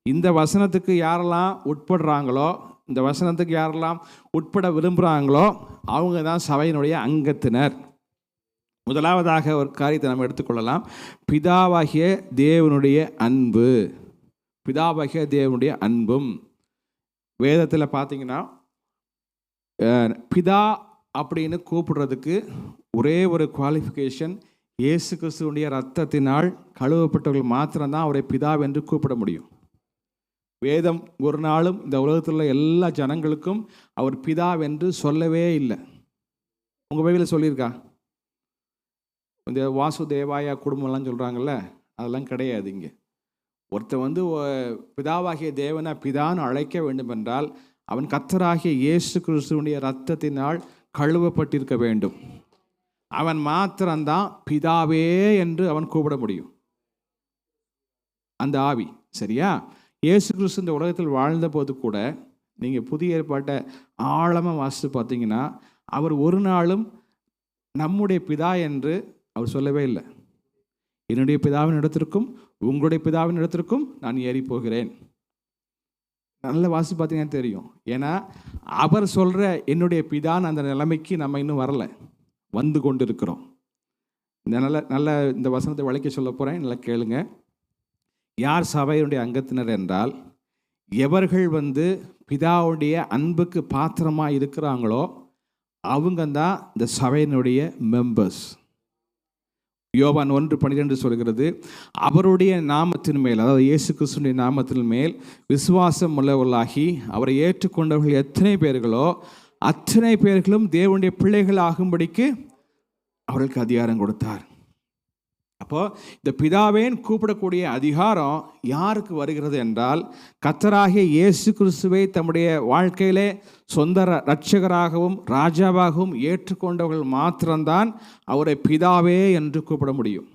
இந்த வசனத்துக்கு யாரெல்லாம் உட்படுறாங்களோ, இந்த வசனத்துக்கு யாரெல்லாம் உட்பட விரும்புகிறாங்களோ அவங்க தான் சபையினுடைய அங்கத்தினர். முதலாவதாக ஒரு காரியத்தை நம்ம எடுத்துக்கொள்ளலாம். பிதாவாகிய தேவனுடைய அன்பு. பிதாவாகிய தேவனுடைய அன்பும் வேதத்தில் பார்த்தீங்கன்னா பிதா அப்படின்னு கூப்பிடுறதுக்கு ஒரே ஒரு குவாலிஃபிகேஷன், இயேசு கிறிஸ்துவுடைய இரத்தத்தினால் கழுவப்பட்டவர்கள் மாத்திரம்தான் அவரை பிதாவென்று கூப்பிட முடியும். வேதம் ஒரு நாளும் இந்த உலகத்தில் உள்ள எல்லா ஜனங்களுக்கும் அவர் பிதாவென்று சொல்லவே இல்லை. உங்கள் பைபிளில் சொல்லியிருக்கா? இந்த வாசுதேவாயா குடும்பம்லாம் சொல்கிறாங்கல்ல, அதெல்லாம் கிடையாது. இங்கே ஒருத்தன் வந்து பிதாவாகிய தேவனை பிதான்னு அழைக்க வேண்டும் என்றால் அவன் கர்த்தராகிய இயேசு கிறிஸ்துவினுடைய இரத்தத்தினால் கழுவப்பட்டிருக்க வேண்டும். அவன் மாத்திரம்தான் பிதாவே என்று அவன் கூப்பிட முடியும். அந்த ஆவி, சரியா? இயேசு கிறிஸ்து இந்த உலகத்தில் வாழ்ந்த போது கூட நீங்கள் புதிய ஏற்பாட்டை ஆழமாக வாசித்து பார்த்தீங்கன்னா, அவர் ஒரு நாளும் நம்முடைய பிதா என்று அவர் சொல்லவே இல்லை. என்னுடைய பிதாவின் இடத்திற்கும் உங்களுடைய பிதாவின் இடத்திற்கும் நான் ஏறி போகிறேன். நல்ல வாசி பார்த்தீங்கன்னா தெரியும். ஏன்னா அவர் சொல்கிற என்னுடைய பிதான் அந்த நிலைமைக்கு நம்ம இன்னும் வரலை, வந்து கொண்டு இருக்கிறோம். இந்த வசனத்தை விளக்கி சொல்ல போகிறேன், நல்லா கேளுங்க. யார் சபையுடைய அங்கத்தினர் என்றால், எவர்கள் பிதாவுடைய அன்புக்கு பாத்திரமாக இருக்கிறாங்களோ அவங்க தான் இந்த சபையினுடைய மெம்பர்ஸ். யோவான் 1:12 சொல்கிறது, அவருடைய நாமத்தின் மேல், அதாவது இயேசு கிறிஸ்துவின் நாமத்தின் மேல் விசுவாசம் உள்ளவர்களாகி அவரை ஏற்றுக்கொண்டவர்கள் எத்தனை பேர்களோ அத்தனை பேர்களும் தேவனுடைய பிள்ளைகள் ஆகும்படிக்கு அவர்களுக்கு அதிகாரம் கொடுத்தார். அப்போது இந்த பிதாவேன் கூப்பிடக்கூடிய அதிகாரம் யாருக்கு வருகிறது என்றால், கர்த்தராகிய இயேசு கிறிஸ்துவை தம்முடைய வாழ்க்கையிலே சொந்த இரட்சகராகவும் ராஜாவாகவும் ஏற்றுக்கொண்டவர்கள் மாத்திரம்தான் அவரை பிதாவே என்று கூப்பிட முடியும்.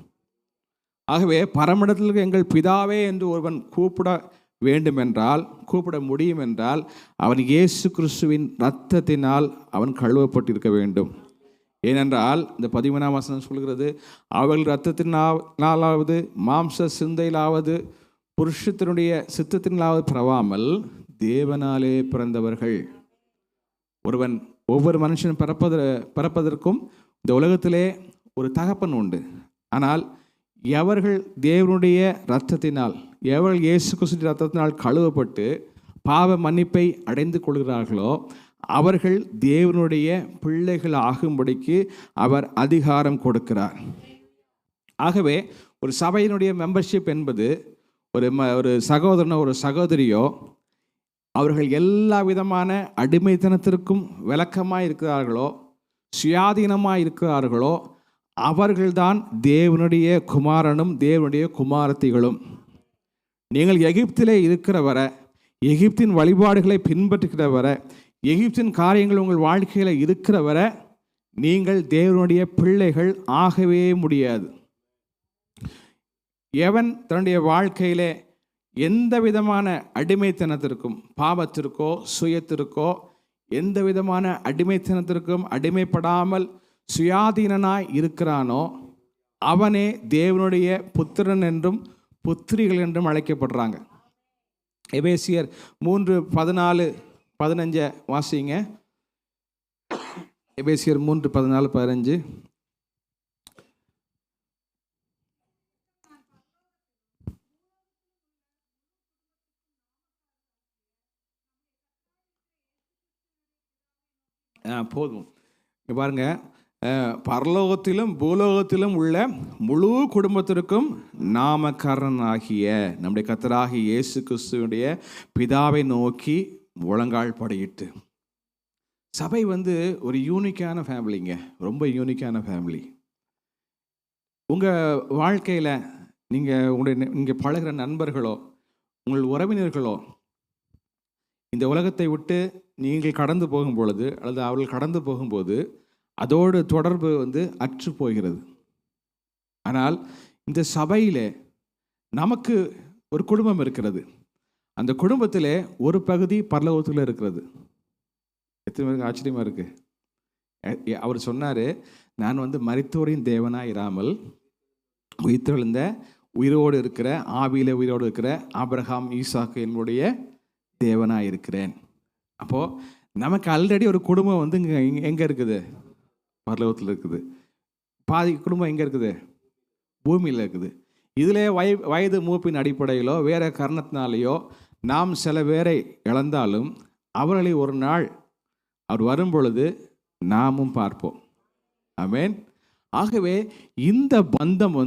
ஆகவே பரமண்டலத்தில் எங்கள் பிதாவே என்று ஒருவன் கூப்பிட வேண்டுமென்றால், கூப்பிட முடியும் என்றால், அவன் இயேசு கிறிஸ்துவின் இரத்தத்தினால் அவன் கழுவப்பட்டிருக்க வேண்டும். ஏனென்றால் இந்த 13ஆம் வசனம் சொல்கிறது, அவர்கள் இரத்தத்தினாலாவது மாம்ச சிந்தையிலாவது புருஷத்தினுடைய சித்தத்தினாலாவது பிறவாமல் தேவனாலே பிறந்தவர்கள். ஒவ்வொரு மனுஷனும் பிறப்பதற்கும் இந்த உலகத்திலே ஒரு தகப்பன் உண்டு. ஆனால் எவர்கள் தேவனுடைய இரத்தத்தினால், எவர்கள் இயேசு கிறிஸ்துவின் இரத்தத்தினால் கழுவப்பட்டு பாவ மன்னிப்பை அடைந்து கொள்கிறார்களோ அவர்கள் தேவனுடைய பிள்ளைகள் ஆகும்படிக்கு அவர் அதிகாரம் கொடுக்கிறார். ஆகவே ஒரு சபையினுடைய மெம்பர்ஷிப் என்பது ஒரு சகோதரனோ ஒரு சகோதரியோ அவர்கள் எல்லா விதமான அடிமைத்தனத்திற்கும் விலக்கமாக இருக்கிறார்களோ சுயாதீனமாக இருக்கிறார்களோ அவர்கள்தான் தேவனுடைய குமாரனும் தேவனுடைய குமாரத்திகளும். நீங்கள் எகிப்திலே இருக்கிற வர, எகிப்தின் வழிபாடுகளை பின்பற்றுகிற வர, எகிப்தின் காரியங்கள் உங்கள் வாழ்க்கையில் இருக்கிற வர நீங்கள் தேவனுடைய பிள்ளைகள் ஆகவே முடியாது. எவன் தன்னுடைய வாழ்க்கையிலே எந்த விதமான அடிமைத்தனத்திற்கும், பாவத்திற்கோ சுயத்திற்கோ எந்த விதமான அடிமைத்தனத்திற்கும் அடிமைப்படாமல் சுயாதீனனாய் இருக்கிறானோ அவனே தேவனுடைய புத்திரன் என்றும் புத்திரிகள் என்றும் அழைக்கப்படுறாங்க. எபேசியர் 3:14-15 வாசிங்க. எபேசியர் 3:14-15. போதும். இங்கே பாருங்க, பரலோகத்திலும் பூலோகத்திலும் உள்ள முழு குடும்பத்திற்கும் நாமக்காரனாகிய நம்முடைய கர்த்தராகிய இயேசு கிறிஸ்துவுடைய பிதாவை நோக்கி முழங்கால் படையிட்டு. சபை ஒரு யூனிக்கான ஃபேமிலிங்க, ரொம்ப யூனிக்கான ஃபேமிலி. உங்கள் வாழ்க்கையில் நீங்கள் பழகிற நண்பர்களோ உங்கள் உறவினர்களோ இந்த உலகத்தை விட்டு நீங்கள் கடந்து போகும் பொழுது அல்லது அவர்கள் கடந்து போகும்போது அதோடு தொடர்பு அற்று போகிறது. ஆனால் இந்த சபையில் நமக்கு ஒரு குடும்பம் இருக்கிறது. அந்த குடும்பத்தில் ஒரு பகுதி பரலோகத்தில் இருக்கிறது. எத்தனை பேருக்கு ஆச்சரியமாக இருக்குது? அவர் சொன்னார், நான் மரித்தோரின் தேவனாக இராமல் உயிர்த்தெழுந்த உயிரோடு இருக்கிற, ஆவியில் உயிரோடு இருக்கிற ஆபிரகாம் ஈசாக்கு என்னுடைய தேவனாக இருக்கிறேன். அப்போது நமக்கு ஆல்ரெடி ஒரு குடும்பம் இங்கே எங்கே இருக்குது? பரலோகத்தில் இருக்குது. பாதி குடும்பம் எங்கே இருக்குது? பூமியில் இருக்குது. இதில் வயது மூப்பின் அடிப்படையிலோ வேறு காரணத்தினாலேயோ நாம் சில பேரை இழந்தாலும் அவர்களை ஒரு நாள் அவர் வரும்பொழுது நாமும் பார்ப்போம். ஆமென். ஆகவே இந்த பந்தம்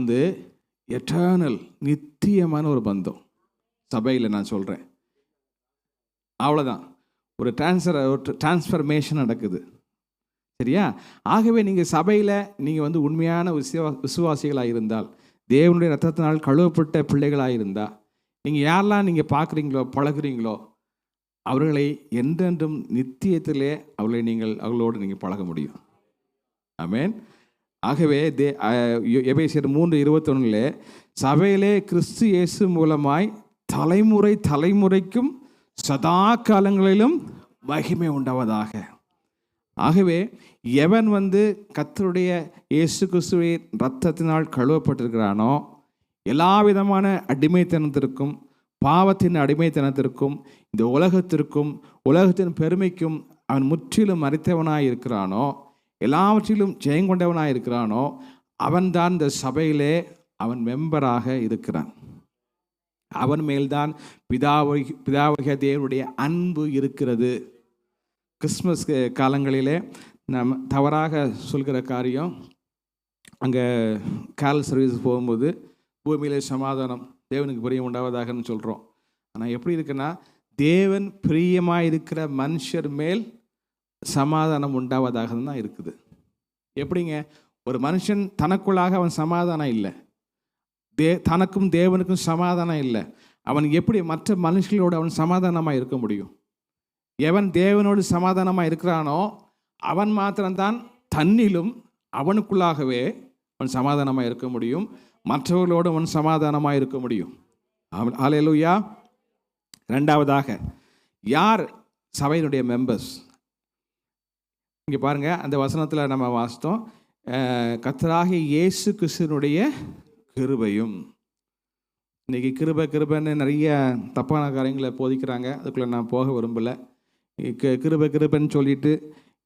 எட்டர்னல், நித்தியமான ஒரு பந்தம். சபையில் நான் சொல்கிறேன், அவ்வளோதான். ஒரு டிரான்ஸ்ஃபர்மேஷன் நடக்குது, சரியா? ஆகவே நீங்கள் சபையில் நீங்கள் உண்மையான விசுவாசிகளாக இருந்தால், தேவனுடைய ரத்தத்தினால் கழுவப்பட்ட பிள்ளைகளாக இருந்தால், நீங்கள் யாரெல்லாம் நீங்கள் பார்க்குறீங்களோ பழகுறீங்களோ அவர்களை என்றென்றும் நித்தியத்திலே அவர்களோடு நீங்கள் பழக முடியும். ஆமென். ஆகவே எபேசியர் 3:21 சபையிலே கிறிஸ்து இயேசு மூலமாய் தலைமுறை தலைமுறைக்கும் சதா காலங்களிலும் மகிமை உண்டாவதாக. ஆகவே எவன் கர்த்தருடைய இயேசு கிறிஸ்துவின் இரத்தத்தினால் கழுவப்பட்டிருக்கிறானோ எல்லா விதமான அடிமைத்தனத்திற்கும், பாவத்தின் அடிமைத்தனத்திற்கும், இந்த உலகத்திற்கும், உலகத்தின் பெருமைக்கும் அவன் முற்றிலும் மறித்தவனாய் இருக்கிறானோ, எல்லாவற்றிலும் ஜெயங்கொண்டவனாய் இருக்கிறானோ, அவன்தான் இந்த சபையிலே அவன் மெம்பராக இருக்கிறான். அவன் மேல்தான் பிதாவகிய தேவனுடைய அன்பு இருக்கிறது. கிறிஸ்மஸ் காலங்களிலே நாம் தவறாக சொல்கிற காரியம், அங்கே கேரல் சர்வீஸ் போகும்போது பூமியிலே சமாதானம், தேவனுக்கு பிரியம் உண்டாவதாகன்னு சொல்கிறோம். ஆனால் எப்படி இருக்குன்னா, தேவன் பிரியமாக இருக்கிற மனுஷர் மேல் சமாதானம் உண்டாவதாக தான் இருக்குது. எப்படிங்க? ஒரு மனுஷன் தனக்குள்ளாக அவன் சமாதானம் இல்லை, தனக்கும் தேவனுக்கும் சமாதானம் இல்லை. அவன் எப்படி மற்ற மனுஷர்களோடு அவன் சமாதானமாக இருக்க முடியும்? எவன் தேவனோடு சமாதானமாக இருக்கிறானோ அவன் மாத்திரம்தான் தன்னிலும் அவனுக்குள்ளாகவே அவன் சமாதானமாக இருக்க முடியும், மற்றவர்களோடு அவன் சமாதானமாக இருக்க முடியும். ஹல்லேலூயா. ரெண்டாவதாக, யார் சபையினுடைய மெம்பர்ஸ்? இங்கே பாருங்கள், அந்த வசனத்தில் நம்ம வாசித்தோம், கர்த்தராகிய இயேசு கிறிஸ்துவினுடைய கிருபையும். இன்றைக்கி கிருபைன்னு நிறைய தப்பான காரியங்களை போதிக்கிறாங்க, அதுக்குள்ளே நான் போக விரும்பலை. கிருபைன்னு சொல்லிட்டு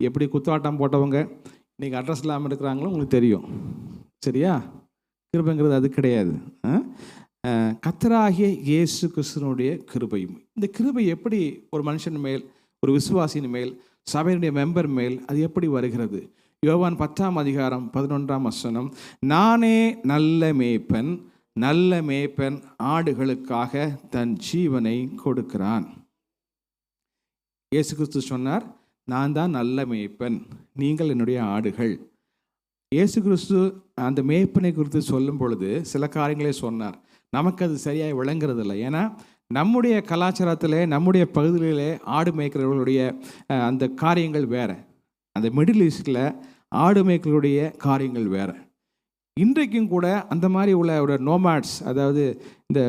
எப்படி குத்தாட்டம் போட்டவங்க இன்றைக்கி அட்ரஸ் இல்லாமல் இருக்கிறாங்களோ உங்களுக்கு தெரியும், சரியா? கிருபைங்கிறது அது கிடையாது. கர்த்தராகிய இயேசு கிறிஸ்துவினுடைய கிருபையும். இந்த கிருபை எப்படி ஒரு மனுஷன் மேல், ஒரு விசுவாசியின் மேல், சபையினுடைய மெம்பர் மேல் அது எப்படி வருகிறது? யோவான் 10:11 நானே நல்ல மேய்ப்பன், நல்ல மேய்ப்பன் ஆடுகளுக்காக தன் ஜீவனை கொடுக்கிறான். இயேசு கிறிஸ்து சொன்னார், நான் தான் நல்ல மேய்ப்பன், நீங்கள் என்னுடைய ஆடுகள். இயேசு கிறிஸ்து அந்த மேய்ப்பனை குறித்து சொல்லும் பொழுது சில காரியங்களே சொன்னார். நமக்கு அது சரியாக விளங்குறது இல்லை. ஏன்னா நம்முடைய கலாச்சாரத்தில், நம்முடைய பகுதிகளிலே ஆடு மேய்க்கிறவர்களுடைய அந்த காரியங்கள் வேறு, அந்த மிடில் ஈஸ்டில் ஆடு மேய்க்கிறவருடைய காரியங்கள் வேறு. இன்றைக்கும் கூட அந்த மாதிரி உள்ள ஒரு நோமேட்ஸ், அதாவது இந்த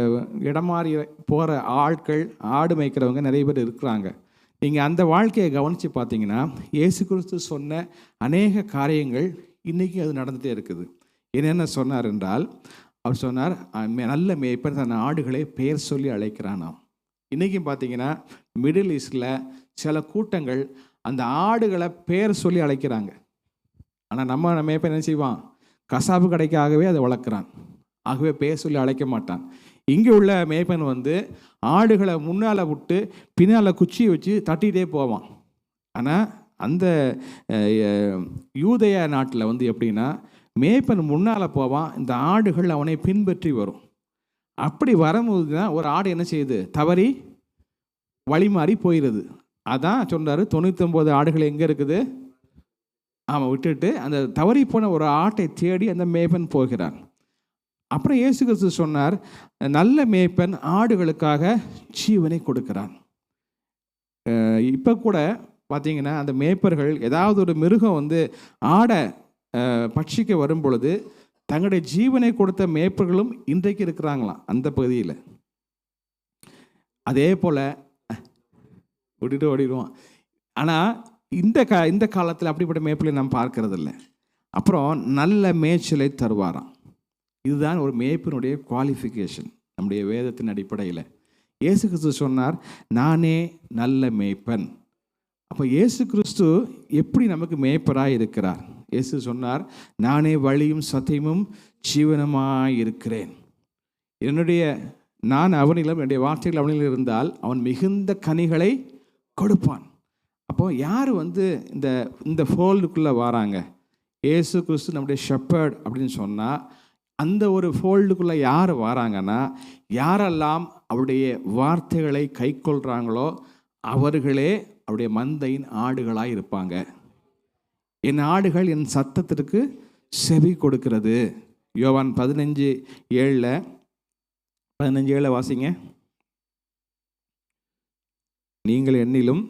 இடம் மாறி போகிற ஆட்கள், ஆடு மேய்க்கிறவங்க நிறைய பேர் இருக்கிறாங்க. நீங்கள் அந்த வாழ்க்கையை கவனித்து பார்த்தீங்கன்னா, இயேசு கிறிஸ்து சொன்ன அநேக காரியங்கள் இன்றைக்கும் அது நடந்துகிட்டே இருக்குது. என்னென்ன சொன்னார் என்றால், அவர் சொன்னார், நல்ல மேய்ப்பன் தன் ஆடுகளை பெயர் சொல்லி அழைக்கிறானாம். இன்றைக்கும் பார்த்தீங்கன்னா மிடில் ஈஸ்டில் சில கூட்டங்கள் அந்த ஆடுகளை பெயர் சொல்லி அழைக்கிறாங்க. ஆனால் நம்ம மேய்ப்பன் என்ன செய்வான்? கசாப்பு கடைக்காகவே அதை வளர்க்குறான், ஆகவே பெயர் சொல்லி அழைக்க மாட்டான். இங்கே உள்ள மேய்ப்பன் ஆடுகளை முன்னால் விட்டு பின்னால் குச்சியை வச்சு தட்டிகிட்டே போவான். ஆனால் அந்த யூதேய நாட்டில் எப்படின்னா, மேய்ப்பன் முன்னால் போவான், இந்த ஆடுகள் அவனை பின்பற்றி வரும். அப்படி வரும்போது தான் ஒரு ஆடு என்ன செய்யுது? தவறி வழி மாறி போயிடுது. அதான் சொன்னார், 99 ஆடுகள் எங்கே இருக்குது? ஆமாம், விட்டுட்டு அந்த தவறி போன ஒரு ஆட்டை தேடி அந்த மேய்ப்பன் போகிறான். அப்புறம் இயேசு கிறிஸ்து சொன்னார், நல்ல மேய்ப்பன் ஆடுகளுக்காக ஜீவனை கொடுக்கிறான். இப்போ கூட பார்த்தீங்கன்னா, அந்த மேய்ப்பர்கள் ஏதாவது ஒரு மிருகம் ஆடை பட்சிக்க வரும் பொழுது தங்களுடைய ஜீவனை கொடுத்த மேய்ப்பர்களும் இன்றைக்கு இருக்கிறாங்களாம் அந்த பகுதியில். அதே போல் விட்டுட்டு ஓடிடுவோம். ஆனால் இந்த காலத்தில் அப்படிப்பட்ட மேய்ப்பலை நாம் பார்க்கறதில்ல. அப்புறம் நல்ல மேய்ச்சலை தருவாராம். இதுதான் ஒரு மேய்ப்பினுடைய குவாலிஃபிகேஷன் நம்முடைய வேதத்தின் அடிப்படையில். இயேசு கிறிஸ்து சொன்னார், நானே நல்ல மேய்ப்பன். அப்போ இயேசு கிறிஸ்து எப்படி நமக்கு மேய்ப்பராக இருக்கிறார்? இயேசு சொன்னார், நானே வழியும் சத்தியமும் ஜீவனமாய் இருக்கிறேன். நான் அவனிலும், என்னுடைய வார்த்தைகள் அவனிலும் இருந்தால் அவன் மிகுந்த கனிகளை கொடுப்பான். அப்போ யார் இந்த ஃபோல்டுக்குள்ளே வராங்க? இயேசு கிறிஸ்து நம்முடைய ஷெப்பர்ட் அப்படின்னு சொன்னால், அந்த ஒரு ஃபோல்டுக்குள்ளே யார் வராங்கன்னா, யாரெல்லாம் அவருடைய வார்த்தைகளை கை கொள்கிறாங்களோ அவர்களே அவருடைய மந்தையின் ஆடுகளாக இருப்பாங்க. என் ஆடுகள் என் சத்தத்திற்கு செவி கொடுக்கிறது. யோவான் 15:7 வாசிங்க. நீங்கள் என்னிலும்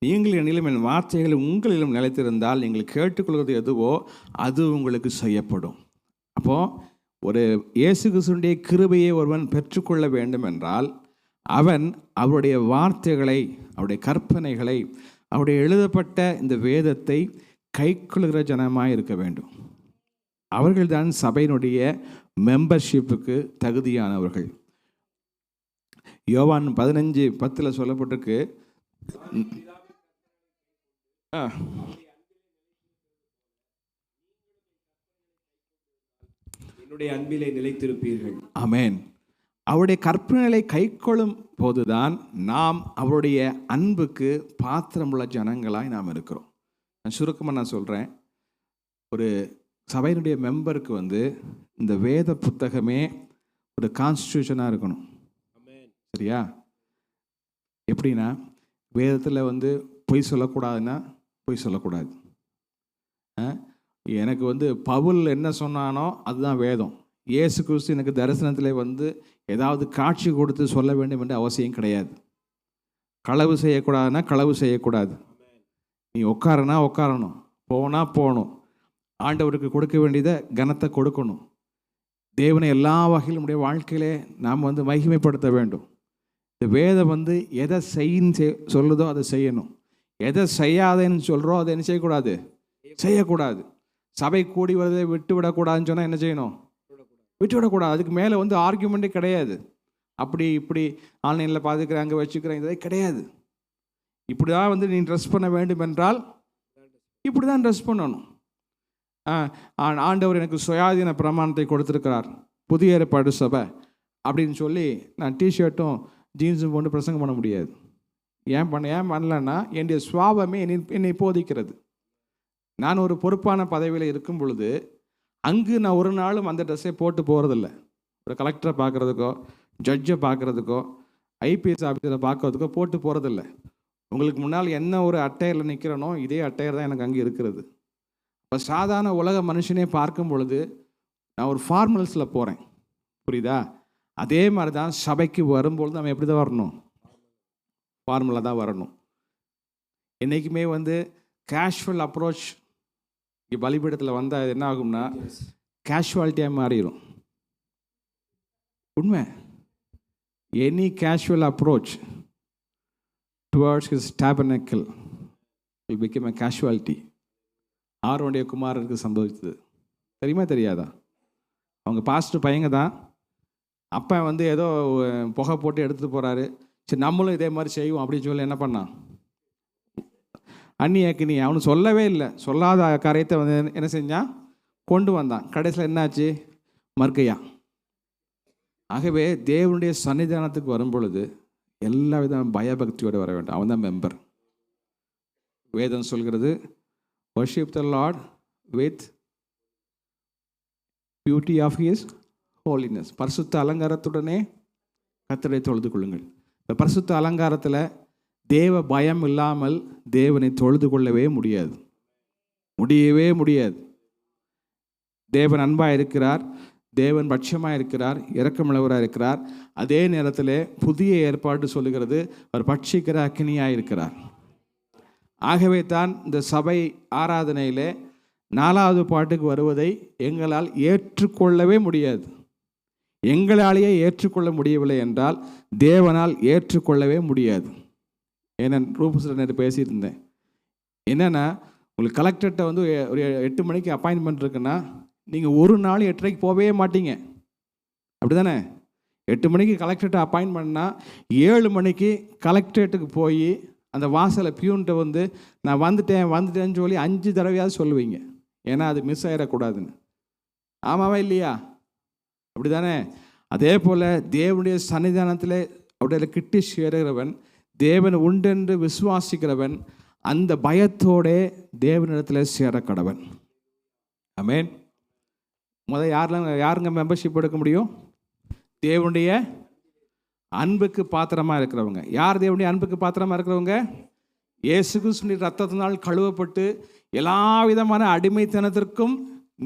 நீங்கள் என்னிலும் என் வார்த்தைகள் உங்களிலும் நிலைத்திருந்தால் நீங்கள் கேட்டுக்கொள்வது எதுவோ அது உங்களுக்கு செய்யப்படும். அப்போது ஒரு இயேசு கிறிஸ்துவினுடைய கிருபையை ஒருவன் பெற்றுக்கொள்ள வேண்டும் என்றால் அவன் அவருடைய வார்த்தைகளை, அவருடைய கற்பனைகளை, அவருடைய எழுதப்பட்ட இந்த வேதத்தை கைக்கொள்கிற ஜனமாக இருக்க வேண்டும். அவர்கள்தான் சபையினுடைய மெம்பர்ஷிப்புக்கு தகுதியானவர்கள். யோவான் 15:10 சொல்லப்பட்டிருக்கு, என்னுடைய அன்பிலே நிலைத்திருப்பீர்கள். ஆமென். அவருடைய கற்பனைகளை கைக்கொள்ளும் போதுதான் நாம் அவருடைய அன்புக்கு பாத்திரமுள்ள ஜனங்களாய் நாம் இருக்கிறோம். சுருக்கமாக நான் சொல்கிறேன், ஒரு சபையினுடைய மெம்பருக்கு இந்த வேத புத்தகமே ஒரு கான்ஸ்டியூஷனாக இருக்கணும். சரியா? எப்படின்னா, வேதத்தில் பொய் சொல்லக்கூடாதுன்னா பொய் சொல்லக்கூடாது. எனக்கு பவுல் என்ன சொன்னானோ அதுதான் வேதம். இயேசு கிறிஸ்து எனக்கு தரிசனத்தில் ஏதாவது காட்சி கொடுத்து சொல்ல வேண்டும் என்று அவசியம் கிடையாது. களவு செய்யக்கூடாதுன்னா களவு செய்யக்கூடாது. நீ உட்காரனா உட்காரணும், போனா போகணும். ஆண்டவருக்கு கொடுக்க வேண்டியதை கனத்தை கொடுக்கணும். தேவனை எல்லா வகையிலும் நம்முடைய வாழ்க்கையிலே நாம் மகிமைப்படுத்த வேண்டும். இந்த வேதம் எதை செய்யின்னு சொல்லுதோ அதை செய்யணும். எதை செய்யாதேன்னு சொல்கிறோம் அதை என்ன செய்யக்கூடாது, செய்யக்கூடாது. சபை கூடி வரதை விட்டு விடக்கூடாதுன்னு சொன்னால் என்ன செய்யணும், விட்டு விடக்கூடாது. அதுக்கு மேலே ஆர்கியூமெண்ட்டே கிடையாது. அப்படி இப்படி ஆன்லைனில் பார்த்துக்கிறேன், அங்கே வச்சுக்கிறேன், இதே கிடையாது. இப்படி தான் நீ ட்ரெஸ் பண்ண வேண்டும் என்றால் இப்படி தான் ட்ரெஸ் பண்ணணும். ஆண்டவர் எனக்கு சுயாதீன பிரமாணத்தை கொடுத்துருக்கிறார், புதிய ஏற்பாடு சபை அப்படின்னு சொல்லி நான் டிஷர்ட்டும் ஜீன்ஸும் போட்டு பிரசங்கம் பண்ண முடியாது. ஏன் பண்ணலன்னா என்னுடைய சுவாபமே என்னை போதிக்கிறது. நான் ஒரு பொறுப்பான பதவியில் இருக்கும் பொழுது அங்கு நான் ஒரு நாளும் அந்த ட்ரெஸ்ஸை போட்டு போகிறதில்ல. ஒரு கலெக்டரை பார்க்குறதுக்கோ, ஜட்ஜை பார்க்குறதுக்கோ, ஐபிஎஸ் ஆஃபீஸரை பார்க்கறதுக்கோ போட்டு போகிறதில்ல. உங்களுக்கு முன்னால் என்ன ஒரு அட்டையரில் நிற்கிறனோ இதே அட்டையர் தான் எனக்கு அங்கே இருக்கிறது. இப்போ சாதாரண உலக மனுஷனே பார்க்கும் பொழுது நான் ஒரு ஃபார்மல்ஸில் போகிறேன், புரியுதா? அதே மாதிரி தான் சபைக்கு வரும்பொழுது நம்ம எப்படி தான் வரணும், ஃபார்மலாக தான் வரணும். என்றைக்குமே கேஷுவல் அப்ரோச் பலிபீடத்தில் வந்தால் என்ன ஆகும்னா கேஷுவாலிட்டியாக மாறிடும். உண்மை. Any casual approach towards his tabernacle will become a casualty. ஆரோனுடைய குமாரருக்கு சம்பவித்தது தெரியுமா தெரியாதா? அவங்க பாஸ்டர் பையங்க தான். அப்பா ஏதோ புகை போட்டு எடுத்துகிட்டு போகிறாரு. சரி நம்மளும் இதே மாதிரி செய்வோம் அப்படின்னு சொல்லி என்ன பண்ணான், அந்நியாக்கினி. அவனு சொல்லவே இல்லை, சொல்லாத காரியத்தை என்ன செஞ்சான், கொண்டு வந்தான். கடைசியில் என்னாச்சு, மர்க்கையா. ஆகவே தேவனுடைய சன்னிதானத்துக்கு வரும் பொழுது எல்லா விதமான பயபக்தியோடு வர வேண்டும். அவன் தான் மெம்பர். வேதம் சொல்கிறது, worship the Lord with beauty of his holiness. பரிசுத்த அலங்காரத்துடனே கர்த்தரை தொழுது கொள்ளுங்கள். இந்த பரிசுத்த அலங்காரத்தில் தேவ பயம் இல்லாமல் தேவனை தொழுது கொள்ளவே முடியாது, முடியவே முடியாது. தேவன் அன்பாக இருக்கிறார், தேவன் பட்சமாக இருக்கிறார், இரக்கமுள்ளவராக இருக்கிறார். அதே நேரத்தில் புதிய ஏற்பாடு சொல்லுகிறது அவர் பட்சிக்கிற அக்கினியாக இருக்கிறார். ஆகவே தான் இந்த சபை ஆராதனையில் 4வது பாட்டுக்கு வருவதை எங்களால் ஏற்றுக்கொள்ளவே முடியாது. எங்களாலேயே ஏற்றுக்கொள்ள முடியவில்லை என்றால் தேவனால் ஏற்றுக்கொள்ளவே முடியாது. ஏன்னா ரூபஸில் நேற்று பேசியிருந்தேன். என்னென்னா, உங்களுக்கு கலெக்டர்கிட்ட ஒரு 8 மணிக்கு அப்பாயின்மெண்ட் இருக்குன்னா நீங்கள் ஒரு நாள் 8:30 போகவே மாட்டீங்க, அப்படி தானே? 8 மணிக்கு கலெக்டர்கிட்ட அப்பாயின்மெண்ட்னா 7 மணிக்கு கலெக்டரேட்டுக்கு போய் அந்த வாசலை பியூன்ட்ட நான் வந்துட்டேன்னு சொல்லி 5 தடவையாவது சொல்லுவீங்க. ஏன்னா அது மிஸ் ஆகிடக்கூடாதுன்னு. ஆமாவா இல்லையா? அப்படி தானே? அதே போல் தேவனுடைய சன்னிதானத்தில் அவருடைய கிட்டி சேருகிறவன், தேவன் உண்டென்று விசுவாசிக்கிறவன் அந்த பயத்தோடே தேவனிடத்தில் சேர கடவன். ஆமென். யாருங்க மெம்பர்ஷிப் எடுக்க முடியும்? தேவனுடைய அன்புக்கு பாத்திரமாக இருக்கிறவங்க. யார் தேவனுடைய அன்புக்கு பாத்திரமாக இருக்கிறவங்க? இயேசு கிறிஸ்துவின் ரத்தத்தினால் கழுவப்பட்டு எல்லா விதமான அடிமைத்தனத்திற்கும்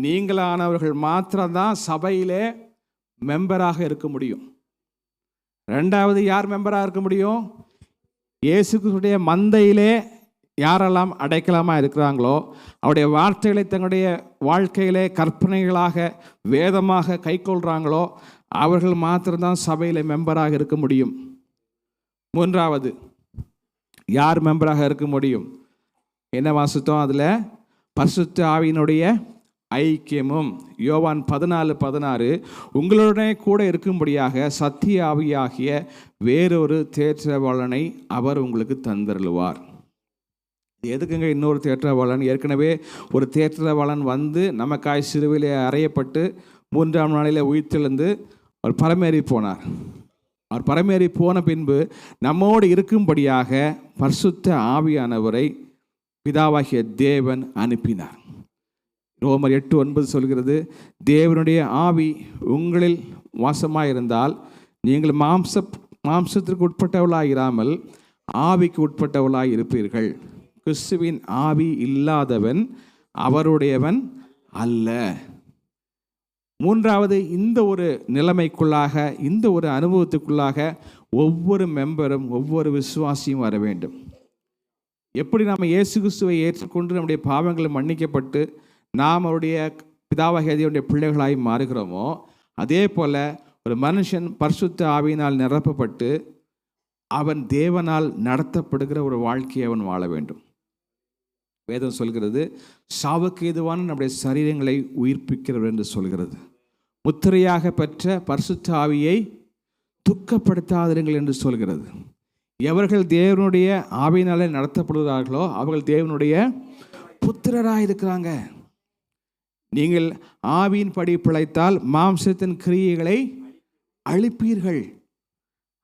நீங்களானவர்கள் மாத்திரம்தான் சபையிலே மெம்பராக இருக்க முடியும். 2வது யார் மெம்பராக இருக்க முடியும்? இயேசு கிறிஸ்துடைய மந்தையிலே யாரெல்லாம் அடைக்கலமாக இருக்கிறாங்களோ, அவருடைய வார்த்தைகளை தங்களுடைய வாழ்க்கையிலே கற்பனைகளாக வேதமாக கைக்கொள்கிறாங்களோ அவர்கள் மாத்திரம்தான் சபையில் மெம்பராக இருக்க முடியும். மூன்றாவது, யார் மெம்பராக இருக்க முடியும்? என்ன வாசித்தோம்? அதில் பரிசுத்த ஆவியினுடைய ஐக்கியமும். யோவான் 14:16 உங்களுடனே கூட இருக்கும்படியாக சத்திய ஆவியாகிய வேறொரு தேற்றவாளனை அவர் உங்களுக்கு தந்தருளுவார். எதுக்குங்க இன்னொரு தேற்றவாளன்? ஏற்கனவே ஒரு தேற்றவாளன் வந்து நமக்காய் சிலுவையிலே அறையப்பட்டு 3ஆம் நாளில் உயிர்த்தெழுந்து அவர் பரமேறி போனார். அவர் பரமேறி போன பின்பு நம்மோடு இருக்கும்படியாக பரிசுத்த ஆவியானவரை பிதாவாகிய தேவன் அனுப்பினார். ரோமர் 8:9 சொல்கிறது, தேவனுடைய ஆவி உங்களில் வாசமாயிருந்தால் நீங்கள் மாம்சத்திற்கு உட்பட்டவளாக இராமல் ஆவிக்கு உட்பட்டவளாக இருப்பீர்கள். கிறிஸ்துவின் ஆவி இல்லாதவன் அவருடையவன் அல்ல. மூன்றாவது, இந்த ஒரு நிலைமைக்குள்ளாக, இந்த ஒரு அனுபவத்துக்குள்ளாக ஒவ்வொரு மெம்பரும் ஒவ்வொரு விசுவாசியும் வர வேண்டும். எப்படி நாம் இயேசு கிறிஸ்துவை ஏற்றுக்கொண்டு நம்முடைய பாவங்களை மன்னிக்கப்பட்டு நாம் அவருடைய பிதாவாகிய தேவனுடைய பிள்ளைகளாய் மாறுகிறோமோ, அதே போல் ஒரு மனுஷன் பரிசுத்த ஆவியினால் நிரப்பப்பட்டு அவன் தேவனால் நடத்தப்படுகிற ஒரு வாழ்க்கையை அவன் வாழ வேண்டும். வேதம் சொல்கிறது, சாவுக்கு ஏதுவான நம்முடைய சரீரங்களை உயிர்ப்பிக்கிறவர் என்று சொல்கிறது. முத்திரையாக பெற்ற பரிசுத்த ஆவியை துக்கப்படுத்தாதிருங்கள் என்று சொல்கிறது. எவர்கள் தேவனுடைய ஆவியினாலே நடத்தப்படுகிறார்களோ அவர்கள் தேவனுடைய புத்திரராக இருக்கிறாங்க. நீங்கள் ஆவியின் படி பிழைத்தால் மாம்சத்தின் கிரியைகளை அழிப்பீர்கள்.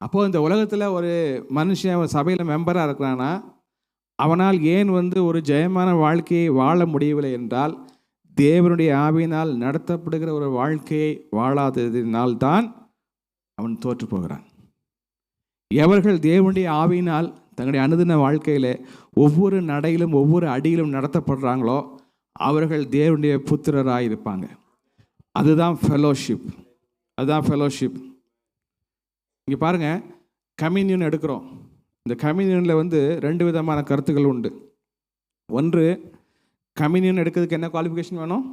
அப்போது இந்த உலகத்தில் ஒரு மனுஷன் சபையில் மெம்பராக இருக்கிறான்னா அவனால் ஏன் ஒரு ஜெயமான வாழ்க்கையை வாழ முடியவில்லை என்றால், தேவனுடைய ஆவியினால் நடத்தப்படுகிற ஒரு வாழ்க்கையை வாழாததினால்தான் அவன் தோற்று போகிறான். எவர்கள் தேவனுடைய ஆவியினால் தங்களுடைய அனுதின வாழ்க்கையில் ஒவ்வொரு நடையிலும் ஒவ்வொரு அடியிலும் நடத்தப்படுறாங்களோ அவர்கள் தேவனுடைய புத்திரராக இருப்பாங்க. அதுதான் ஃபெலோஷிப். அதுதான் ஃபெலோஷிப். இங்கே பாருங்கள், கம்யூனியன் எடுக்கிறோம். இந்த கம்யூனியனில் 2 விதமான கருத்துக்கள் உண்டு. ஒன்று, கம்யூனியன் எடுக்கிறதுக்கு என்ன குவாலிஃபிகேஷன் வேணும்?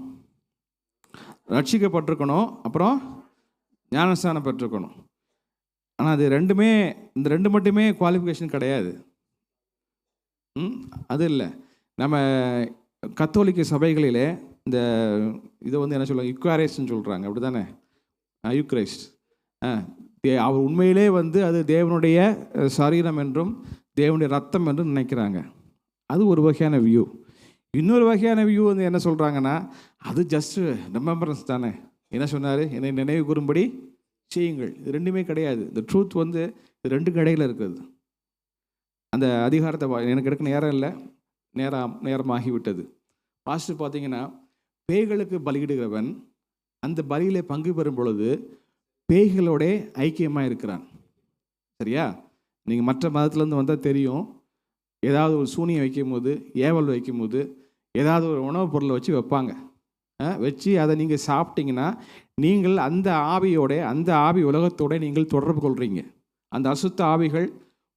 ரட்சிக்கப்பட்டிருக்கணும், அப்புறம் ஞானஸ்தானம் பெற்றிருக்கணும். ஆனால் அது இந்த ரெண்டு மட்டுமே குவாலிஃபிகேஷன் கிடையாது. அது இல்லை. நம்ம கத்தோலிக்க சபைகளிலே இந்த இதை என்ன சொல்லுவாங்க, யுக்காரைஸ்ட்னு சொல்கிறாங்க, அப்படி தானே? யுக்ரைஸ்ட். அவர் உண்மையிலே அது தேவனுடைய சரீரம் என்றும் தேவனுடைய ரத்தம் என்றும் நினைக்கிறாங்க. அது ஒரு வகையான வியூ. இன்னொரு வகையான வியூ என்ன சொல்கிறாங்கன்னா, அது ஜஸ்ட்டு ரிமெம்பரன்ஸ் தானே. என்ன சொன்னார்? என்னை நினைவு கூறும்படி செய்யுங்கள். இது ரெண்டுமே கிடையாது. இந்த ட்ரூத் இது 2 கடையில் இருக்குது. அந்த அதிகாரத்தை எனக்கு எடுக்க நேரம் இல்லை, நேரமாகிவிட்டது. பாஸ்டர் பார்த்தீங்கன்னா, பேய்களுக்கு பலியிடுகிறவன் அந்த பலியில் பங்கு பெறும் பொழுது பேய்களோட ஐக்கியமாக இருக்கிறான். சரியா? நீங்கள் மற்ற மதத்துலேருந்து வந்தால் தெரியும். ஏதாவது ஒரு சூனியம் வைக்கும் போது, ஏவல் வைக்கும் போது ஏதாவது ஒரு உணவுப் பொருளை வச்சு வைப்பாங்க. வச்சு அதை நீங்கள் சாப்பிட்டீங்கன்னா நீங்கள் அந்த ஆவி உலகத்தோட நீங்கள் தொடர்பு கொள்கிறீங்க. அந்த அசுத்த ஆவிகள்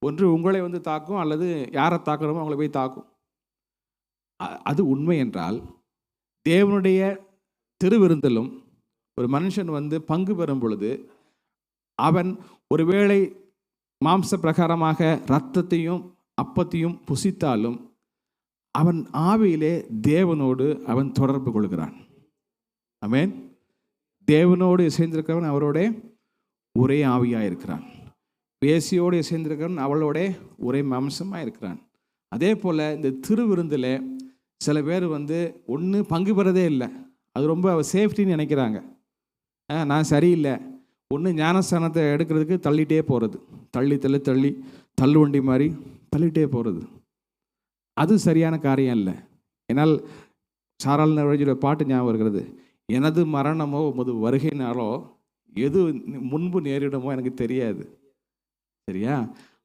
ஒன்று உங்களை தாக்கும், அல்லது யாரை தாக்குறோமோ அவங்கள போய் தாக்கும். அது உண்மை என்றால், தேவனுடைய திருவிருந்தலும் ஒரு மனுஷன் பங்கு பெறும் பொழுது அவன் ஒருவேளை மாம்ச பிரகாரமாக இரத்தத்தையும் அப்பத்தையும் புசித்தாலும் அவன் ஆவியிலே தேவனோடு அவன் தொடர்பு கொள்கிறான். ஆமென். தேவனோடு இசைந்திருக்கிறவன் அவரோட ஒரே ஆவியாக இருக்கிறான். பேசியோடு இசைந்திருக்கிறவன் அவளோட ஒரே மாம்சமாக இருக்கிறான். அதே போல் இந்த திருவிருந்தில் சில பேர் ஒன்று பங்கு பெறதே இல்லை. அது ரொம்ப சேஃப்டின்னு நினைக்கிறாங்க. நான் சரியில்லை, ஒன்று ஞானஸ்தானத்தை எடுக்கிறதுக்கு தள்ளிகிட்டே போகிறது, தள்ளி தள்ளுவண்டி மாதிரி தள்ளிகிட்டே போகிறது. அது சரியான காரியம் இல்லை. ஏன்னால் சாராள் நவரோட பாட்டு ஞாபகம் இருக்கிறது, எனது மரணமோ உமது வருகையினாலோ எது முன்பு நேரிடுமோ எனக்கு தெரியாது. சரியா?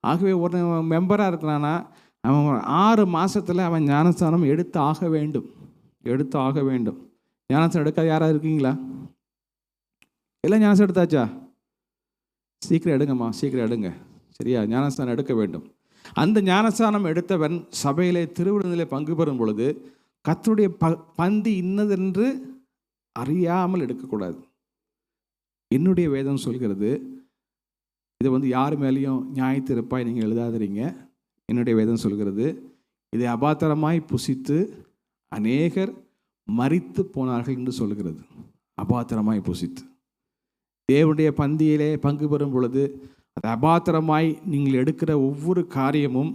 ஆகவே ஒரு மெம்பராக இருக்கிறான்னா அவன் 6 மாதத்தில் அவன் ஞானஸ்தானம் எடுத்து ஆக வேண்டும். ஞானஸ்தானம் எடுக்காத யாராவது இருக்கீங்களா? எல்லாம் ஞானஸ்தானம் எடுத்தாச்சா? சீக்கிரம் எடுங்கம்மா, சீக்கிரம் எடுங்க. சரியா? ஞானஸ்தானம் எடுக்க வேண்டும். அந்த ஞானஸ்நானம் எடுத்தவன் சபையிலே திருவிருந்திலே பங்கு பெறும் பொழுது கர்த்தருடைய பந்தி இன்னதென்று அறியாமல் எடுக்கக்கூடாது. என்னுடைய வேதம் சொல்கிறது, இதை யார் மேலேயும் நியாயத்தீர்ப்பாய் நீங்கள் எழுதாதீங்க. என்னுடைய வேதம் சொல்கிறது, இதை அபாத்திரமாய் புசித்து அநேகர் மரித்து போனார்கள் என்று சொல்கிறது. அபாத்திரமாய் புசித்து தேவனுடைய பந்தியிலே பங்கு பெறும் பொழுது அது அபாத்திரமாய் நீங்கள் எடுக்கிற ஒவ்வொரு காரியமும்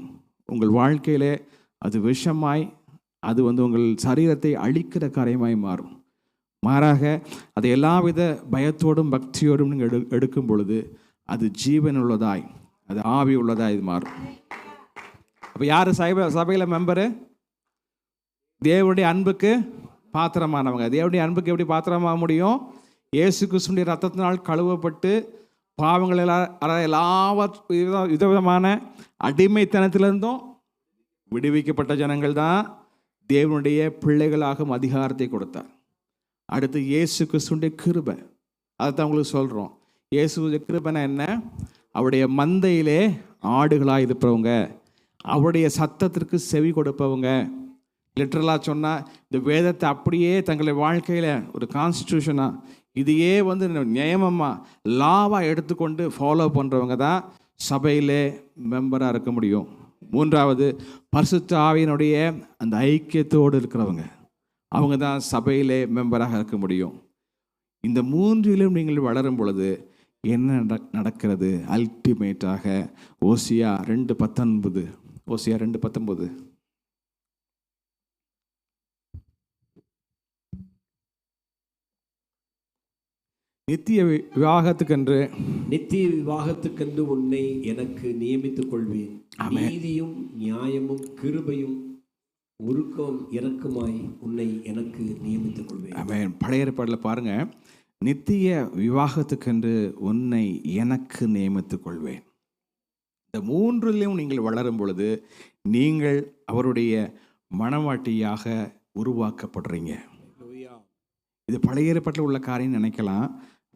உங்கள் வாழ்க்கையிலே அது விஷமாய், அது உங்கள் சரீரத்தை அழிக்கிற காரியமாய் மாறும். மாறாக அதை எல்லாவித பயத்தோடும் பக்தியோடும் நீங்கள் எடுக்கும் பொழுது அது ஜீவன் உள்ளதாய், அது ஆவி உள்ளதாய் இது மாறும். அப்போ யார் சபையில் மெம்பரு? தேவனுடைய அன்புக்கு பாத்திரமானவங்க. தேவனுடைய அன்புக்கு எப்படி பாத்திரமாக முடியும்? இயேசு கிறிஸ்துவின் ரத்தத்தினால் கழுவப்பட்டு பாவங்கள் எல்லா விதவிதமான அடிமைத்தனத்திலிருந்தும் விடுவிக்கப்பட்ட ஜனங்கள் தான் தேவனுடைய பிள்ளைகளாகும் அதிகாரத்தை கொடுத்தார். அடுத்து இயேசு கிறிஸ்துவின் கிருபை, அதைத்தான் உங்களுக்கு சொல்கிறோம். இயேசுடைய கிருபைனா என்ன? அவருடைய மந்தையிலே ஆடுகளாக இருப்பவங்க, அவருடைய சத்தத்திற்கு செவி கொடுப்பவங்க. லிட்ரலாக சொன்னால் இந்த வேதத்தை அப்படியே தங்களுடைய வாழ்க்கையில் ஒரு கான்ஸ்டியூஷனாக, இதையே நியமமாக லாவாக எடுத்துக்கொண்டு ஃபாலோ பண்ணுறவங்க தான் சபையிலே மெம்பராக இருக்க முடியும். மூன்றாவது, பரிசுத்த ஆவியினுடைய அந்த ஐக்கியத்தோடு இருக்கிறவங்க, அவங்க தான் சபையிலே மெம்பராக இருக்க முடியும். இந்த மூன்றிலும் நீங்கள் வளரும் பொழுது என்ன நடக்கிறது? அல்டிமேட்டாக ஓசியா 2:19, ஓசியா 2:19, நித்திய விவாகத்துக்கென்று உன்னை எனக்கு நியமித்துக் கொள்வேன். நீதியும் நியாயமும் கிருபையும் ஒழுக்கம் இரக்கமாய் உன்னை எனக்கு நியமித்துக் கொள்வேன். ஆமென். பழைய ஏற்பாட்டில் பாருங்க, நித்திய விவாகத்துக்கென்று உன்னை எனக்கு நியமித்துக் கொள்வேன். இந்த மூன்றிலும் நீங்கள் வளரும் பொழுது நீங்கள் அவருடைய மணவாட்டியாக உருவாக்கப்படுறீங்க. இது பழைய ஏற்பாட்டில் உள்ள காரியம் நினைக்கலாம்.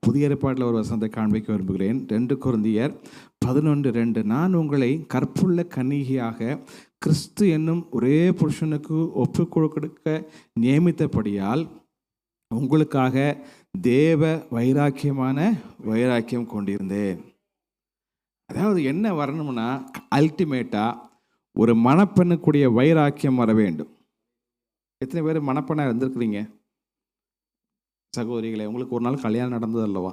புதிய ஏற்பாட்டில் ஒரு வசனத்தை காண்பிக்க விரும்புகிறேன். 2 கொரிந்தியர் 11:2, நான் உங்களை கற்புள்ள கன்னிகையாக கிறிஸ்து என்னும் ஒரே புருஷனுக்கு ஒப்பு கொடுக்க நியமித்தபடியால் உங்களுக்காக தேவ வைராக்கியம் கொண்டிருந்தேன். அதாவது என்ன வரணும்னா, அல்டிமேட்டாக ஒரு மணப்பெண்ணுக்குரிய வைராக்கியம் வர வேண்டும். எத்தனை பேர் மணப்பெண்ணாக இருந்திருக்கிறீங்க சகோதரிகளே? உங்களுக்கு ஒரு நாள் கல்யாணம் நடந்தது அல்லவா?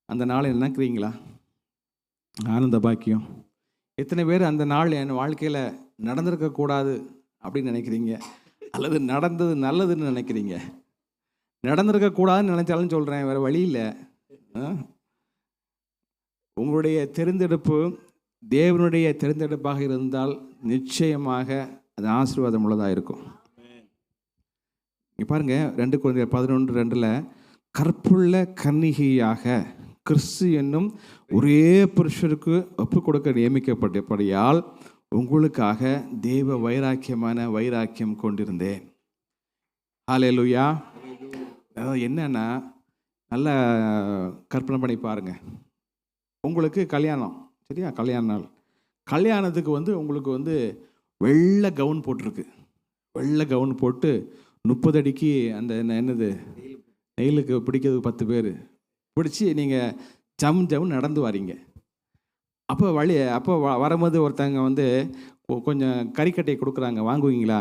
அந்த நாள் நினைக்கிறீங்களா? ஆனந்த பாக்கியம். எத்தனை பேர் அந்த நாள் என் வாழ்க்கையில் நடந்திருக்கக்கூடாது அப்படின்னு நினைக்கிறீங்க, அல்லது நடந்தது நல்லதுன்னு நினைக்கிறீங்க? நடந்திருக்கக்கூடாதுன்னு நினைச்சாலும் சொல்கிறேன், வேறு வழி இல்லை. உங்களுடைய தெரிந்தெடுப்பு தேவனுடைய தெரிந்தெடுப்பாக இருந்தால் நிச்சயமாக அது ஆசீர்வாதம் உள்ளதாக இருக்கும். இங்கே பாருங்கள், 2 கொரிந்தியர் 11:2, கற்புள்ள கன்னிகையாக கிறிஸ்து என்னும் ஒரே புருஷருக்கு ஒப்பு கொடுக்க நியமிக்கப்பட்டபடியால் உங்களுக்காக தேவ வைராக்கியம் கொண்டிருந்தேன். ஹல்லேலூயா. அதாவது என்னன்னா, நல்ல கற்பனை பண்ணி பாருங்கள். உங்களுக்கு கல்யாணம், சரியா? கல்யாண நாள். கல்யாணத்துக்கு உங்களுக்கு வெள்ளை கவுன் போட்டிருக்கு. வெள்ளை கவுன் போட்டு 30 அடிக்கு அந்த என்னது நெயிலுக்கு பிடிக்கிறதுக்கு 10 பேர் பிடிச்சி நீங்கள் ஜம் நடந்து வரீங்க. அப்போ வரும்போது ஒருத்தங்க கொஞ்சம் கறிக்கட்டையை கொடுக்குறாங்க, வாங்குவீங்களா?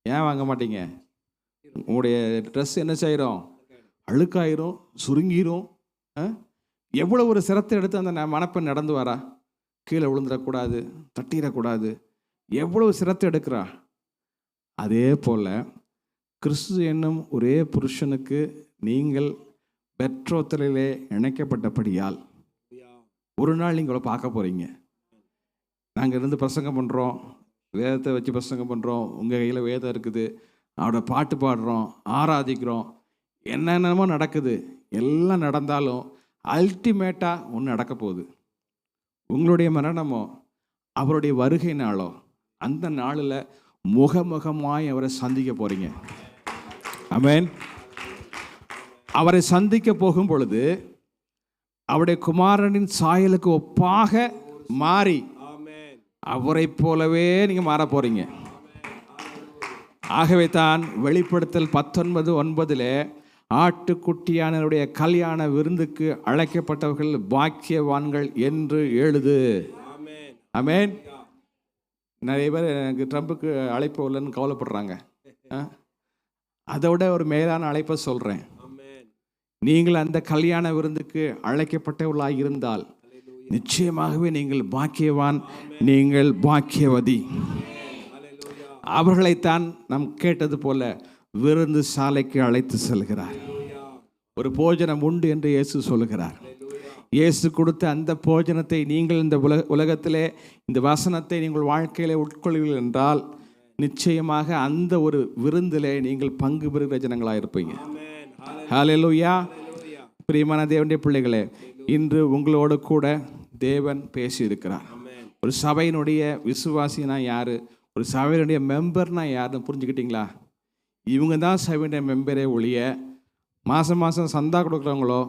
ஏன் வாங்க மாட்டீங்க? உங்களுடைய ட்ரெஸ் என்ன செய்கிறோம்? அழுக்காயிரும், சுருங்கிரும். எவ்வளோ ஒரு சிரத்தை எடுத்து அந்த மணப்பெண் நடந்து வரா, கீழே விழுந்துடக்கூடாது, தட்டிடக்கூடாது, எவ்வளோ சிரத்தை எடுக்கிறா. அதே போல் கிறிஸ்து என்னும் ஒரே புருஷனுக்கு நீங்கள் பெற்றோத்தலிலே இணைக்கப்பட்டபடியால் ஒரு நாள் நீங்களை பார்க்க போகிறீங்க. நாங்கள் இருந்து பிரசங்கம் பண்ணுறோம், வேதத்தை வச்சு பிரசங்கம் பண்ணுறோம், உங்கள் கையில் வேதம் இருக்குது, அவரோட பாட்டு பாடுறோம், ஆராதிக்கிறோம், என்னென்னமோ நடக்குது. எல்லாம் நடந்தாலும் அல்டிமேட்டாக ஒன்று நடக்க போகுது. உங்களுடைய மரணமோ அவருடைய வருகைனாலோ அந்த நாளில் முகமுகமாய் அவரை சந்திக்க போகிறீங்க. ஆமென். அவரை சந்திக்க போகும் பொழுது அவருடைய குமாரனின் சாயலுக்கு ஒப்பாக மாறி அவரை போலவே நீங்க மாற போறீங்க. ஆகவே தான் வெளிப்படுத்தல் 19:9 ஆட்டுக்குட்டியானவருடைய கல்யாண விருந்துக்கு அழைக்கப்பட்டவர்கள் பாக்கியவான்கள் என்று எழுது. ஆமென். நிறைய பேர் எனக்கு ட்ரம்புக்கு அழைப்பு இல்லைன்னு கவலைப்படுறாங்க. அதோட ஒரு மேலான அழைப்பை சொல்கிறேன். நீங்கள் அந்த கல்யாண விருந்துக்கு அழைக்கப்பட்டவர்களாக இருந்தால் நிச்சயமாகவே நீங்கள் பாக்கியவான், நீங்கள் பாக்கியவதி. அவர்களைத்தான் நாம் கேட்டது போல விருந்து சாலைக்கு அழைத்து செல்கிறார். ஒரு போஜனம் உண்டு என்று இயேசு சொல்லுகிறார். இயேசு கொடுத்த அந்த போஜனத்தை நீங்கள் இந்த உலகத்திலே இந்த வசனத்தை நீங்கள் வாழ்க்கையிலே உட்கொள்வீர்கள் என்றால் நிச்சயமாக அந்த ஒரு விருந்திலே நீங்கள் பங்கு பெறுகிற ஜனங்களாக இருப்பீங்க. ஹல்லேலூயா. பிரியமான தேவனுடைய பிள்ளைகளே, இன்று உங்களோடு கூட தேவன் பேசியிருக்கிறார். ஒரு சபையினுடைய விசுவாசினா யாரு, ஒரு சபையினுடைய மெம்பர்னா யாருன்னு புரிஞ்சுக்கிட்டீங்களா? இவங்க தான் சபையினுடைய மெம்பரே ஒழிய மாதம் மாதம் சந்தா கொடுக்குறவங்களோ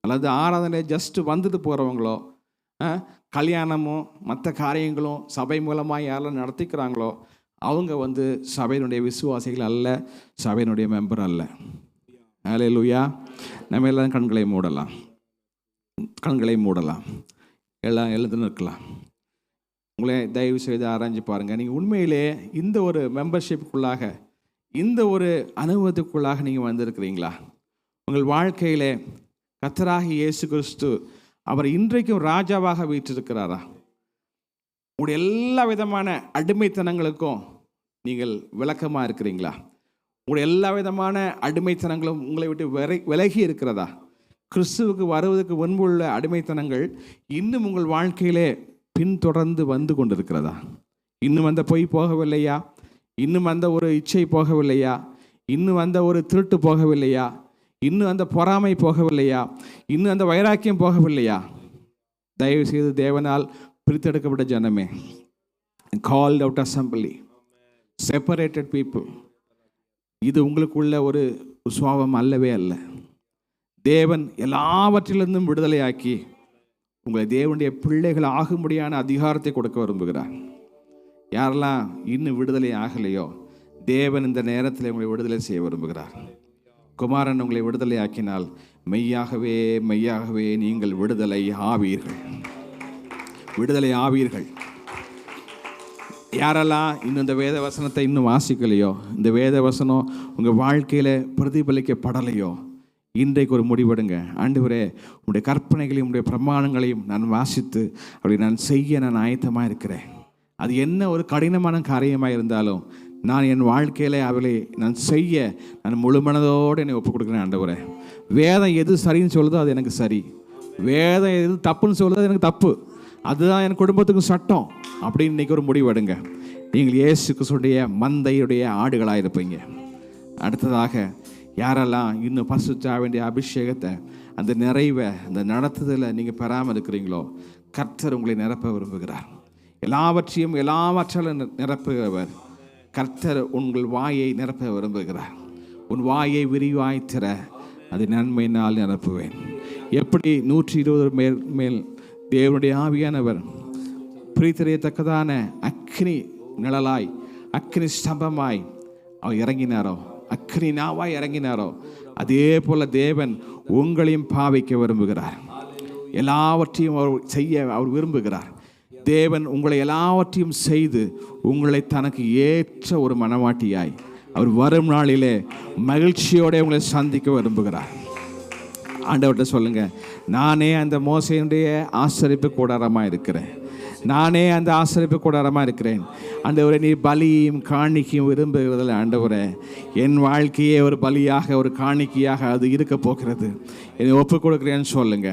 அல்லது ஆராதனை ஜஸ்ட்டு வந்துட்டு போகிறவங்களோ கல்யாணமோ மற்ற காரியங்களும் சபை மூலமாக யாரெல்லாம் நடத்திக்கிறாங்களோ அவங்க சபையினுடைய விசுவாசிகள் அல்ல, சபையினுடைய மெம்பர் அல்ல. ஹல்லேலூயா. நம்ம எல்லாம் கண்களை மூடலாம், எல்லாம் எழுந்து நிற்கலாம். உங்களே தயவு செய்து ஆராய்ஞ்சு பாருங்கள். நீங்கள் உண்மையிலே இந்த ஒரு மெம்பர்ஷிப்புக்குள்ளாக, இந்த ஒரு அனுபவத்துக்குள்ளாக நீங்கள் வந்திருக்கிறீங்களா? உங்கள் வாழ்க்கையிலே கர்த்தராகிய இயேசு கிறிஸ்து அவர் இன்றைக்கும் ராஜாவாக வீற்றிருக்கிறாரா? உங்களுடைய எல்லா விதமான அடிமைத்தனங்களுக்கும் நீங்கள் விளக்கமாக இருக்கிறீங்களா? உங்களுடைய எல்லா விதமான அடிமைத்தனங்களும் உங்களை விட்டு விலகி இருக்கிறதா? கிறிஸ்துவுக்கு வருவதற்கு முன்புள்ள அடிமைத்தனங்கள் இன்னும் உங்கள் வாழ்க்கையிலே பின்தொடர்ந்து வந்து கொண்டிருக்கிறதா? இன்னும் அந்த பொய் போகவில்லையா? இன்னும் அந்த ஒரு இச்சை போகவில்லையா? இன்னும் அந்த ஒரு திருட்டு போகவில்லையா? இன்னும் அந்த பொறாமை போகவில்லையா? இன்னும் அந்த வைராக்கியம் போகவில்லையா? தயவு செய்து தேவனால் பிரித்தெடுக்கப்பட்ட ஜனமே, called out assembly, separated people, இது உங்களுக்குள்ள ஒரு சுவாபம் அல்லவே அல்ல. தேவன் எல்லாவற்றிலிருந்தும் விடுதலையாக்கி உங்களை தேவனுடைய பிள்ளைகள் ஆகும்படியான அதிகாரத்தை கொடுக்க விரும்புகிறார். யாரெல்லாம் இன்னும் விடுதலை ஆகலையோ தேவன் இந்த நேரத்தில் உங்களை விடுதலை செய்ய விரும்புகிறார். குமாரன் உங்களை விடுதலை ஆக்கினால் மெய்யாகவே மெய்யாகவே நீங்கள் விடுதலை ஆவீர்கள். யாரெல்லாம் இன்னும் இந்த வேத வசனத்தை இன்னும் வாசிக்கலையோ, இந்த வேத வசனம் உங்கள் வாழ்க்கையில் பிரதிபலிக்கப்படலையோ, இன்றைக்கு ஒரு முடிவெடுங்க. ஆண்டவரே, உங்களுடைய கற்பனைகளையும் உங்களுடைய பிரமாணங்களையும் நான் வாசித்து அப்படி நான் செய்ய நான் ஆயத்தமாக இருக்கிறேன். அது என்ன ஒரு கடினமான காரியமாக இருந்தாலும் நான் என் வாழ்க்கையில் அவளை நான் செய்ய நான் முழு மனதோடு என்னை ஒப்புக் கொடுக்குறேன். ஆண்டவரே, வேதம் எது சரின்னு சொல்லுதோ அது எனக்கு சரி, வேதம் எது தப்புன்னு சொல்லுதோ அது எனக்கு தப்பு, அதுதான் என் குடும்பத்துக்கு சட்டம் அப்படின்னு இன்றைக்கி ஒரு முடிவெடுங்க. நீங்கள் இயேசு கிறிஸ்துவுடைய மந்தையுடைய ஆடுகளாக இருப்பீங்க. அடுத்ததாக யாரெல்லாம் இன்னும் பரிசுத்த வேண்டிய அபிஷேகத்தை, அந்த நிறைவை, அந்த நடத்துதலை நீங்கள் பெறாமல் இருக்கிறீங்களோ கர்த்தர் உங்களை நிரப்ப விரும்புகிறார். எல்லாவற்றாலும் நிரப்புகிறவர் கர்த்தர் உங்கள் வாயை நிரப்ப விரும்புகிறார். உன் வாயை விரிவாய் திற, அது நன்மையினால் நிரப்புவேன். எப்படி 120 மேல் தேவனுடைய ஆவியானவர் பிரித்தறியத்தக்கதான அக்னி நிழலாய், அக்னி ஸ்தம்பமாய் அவர் இறங்கினாரோ, அக்னி நாவாய் இறங்கினாரோ, அதே போல தேவன் உங்களையும் பாவிக்க விரும்புகிறார். எல்லாவற்றையும் அவர் செய்ய அவர் விரும்புகிறார். தேவன் உங்களை எல்லாவற்றையும் செய்து உங்களை தனக்கு ஏற்ற ஒரு மனவாட்டியாய் அவர் வரும் நாளிலே மகிழ்ச்சியோடு உங்களை சந்திக்க விரும்புகிறார். ஆண்டவர்கிட்ட சொல்லுங்க, நானே அந்த மோசேயுடைய ஆசரிப்பு கூடாரமாக இருக்கிறேன், நானே அந்த ஆசரிப்பு கூடாரமாக இருக்கிறேன். ஆண்டவரே, நீ பலியும் காணிக்கையும் விரும்புகிறதில்ல. ஆண்டவரே, என் வாழ்க்கையே ஒரு பலியாக ஒரு காணிக்கையாக அது இருக்க போகிறது, என்னை ஒப்புக் கொடுக்குறேன்னு சொல்லுங்க.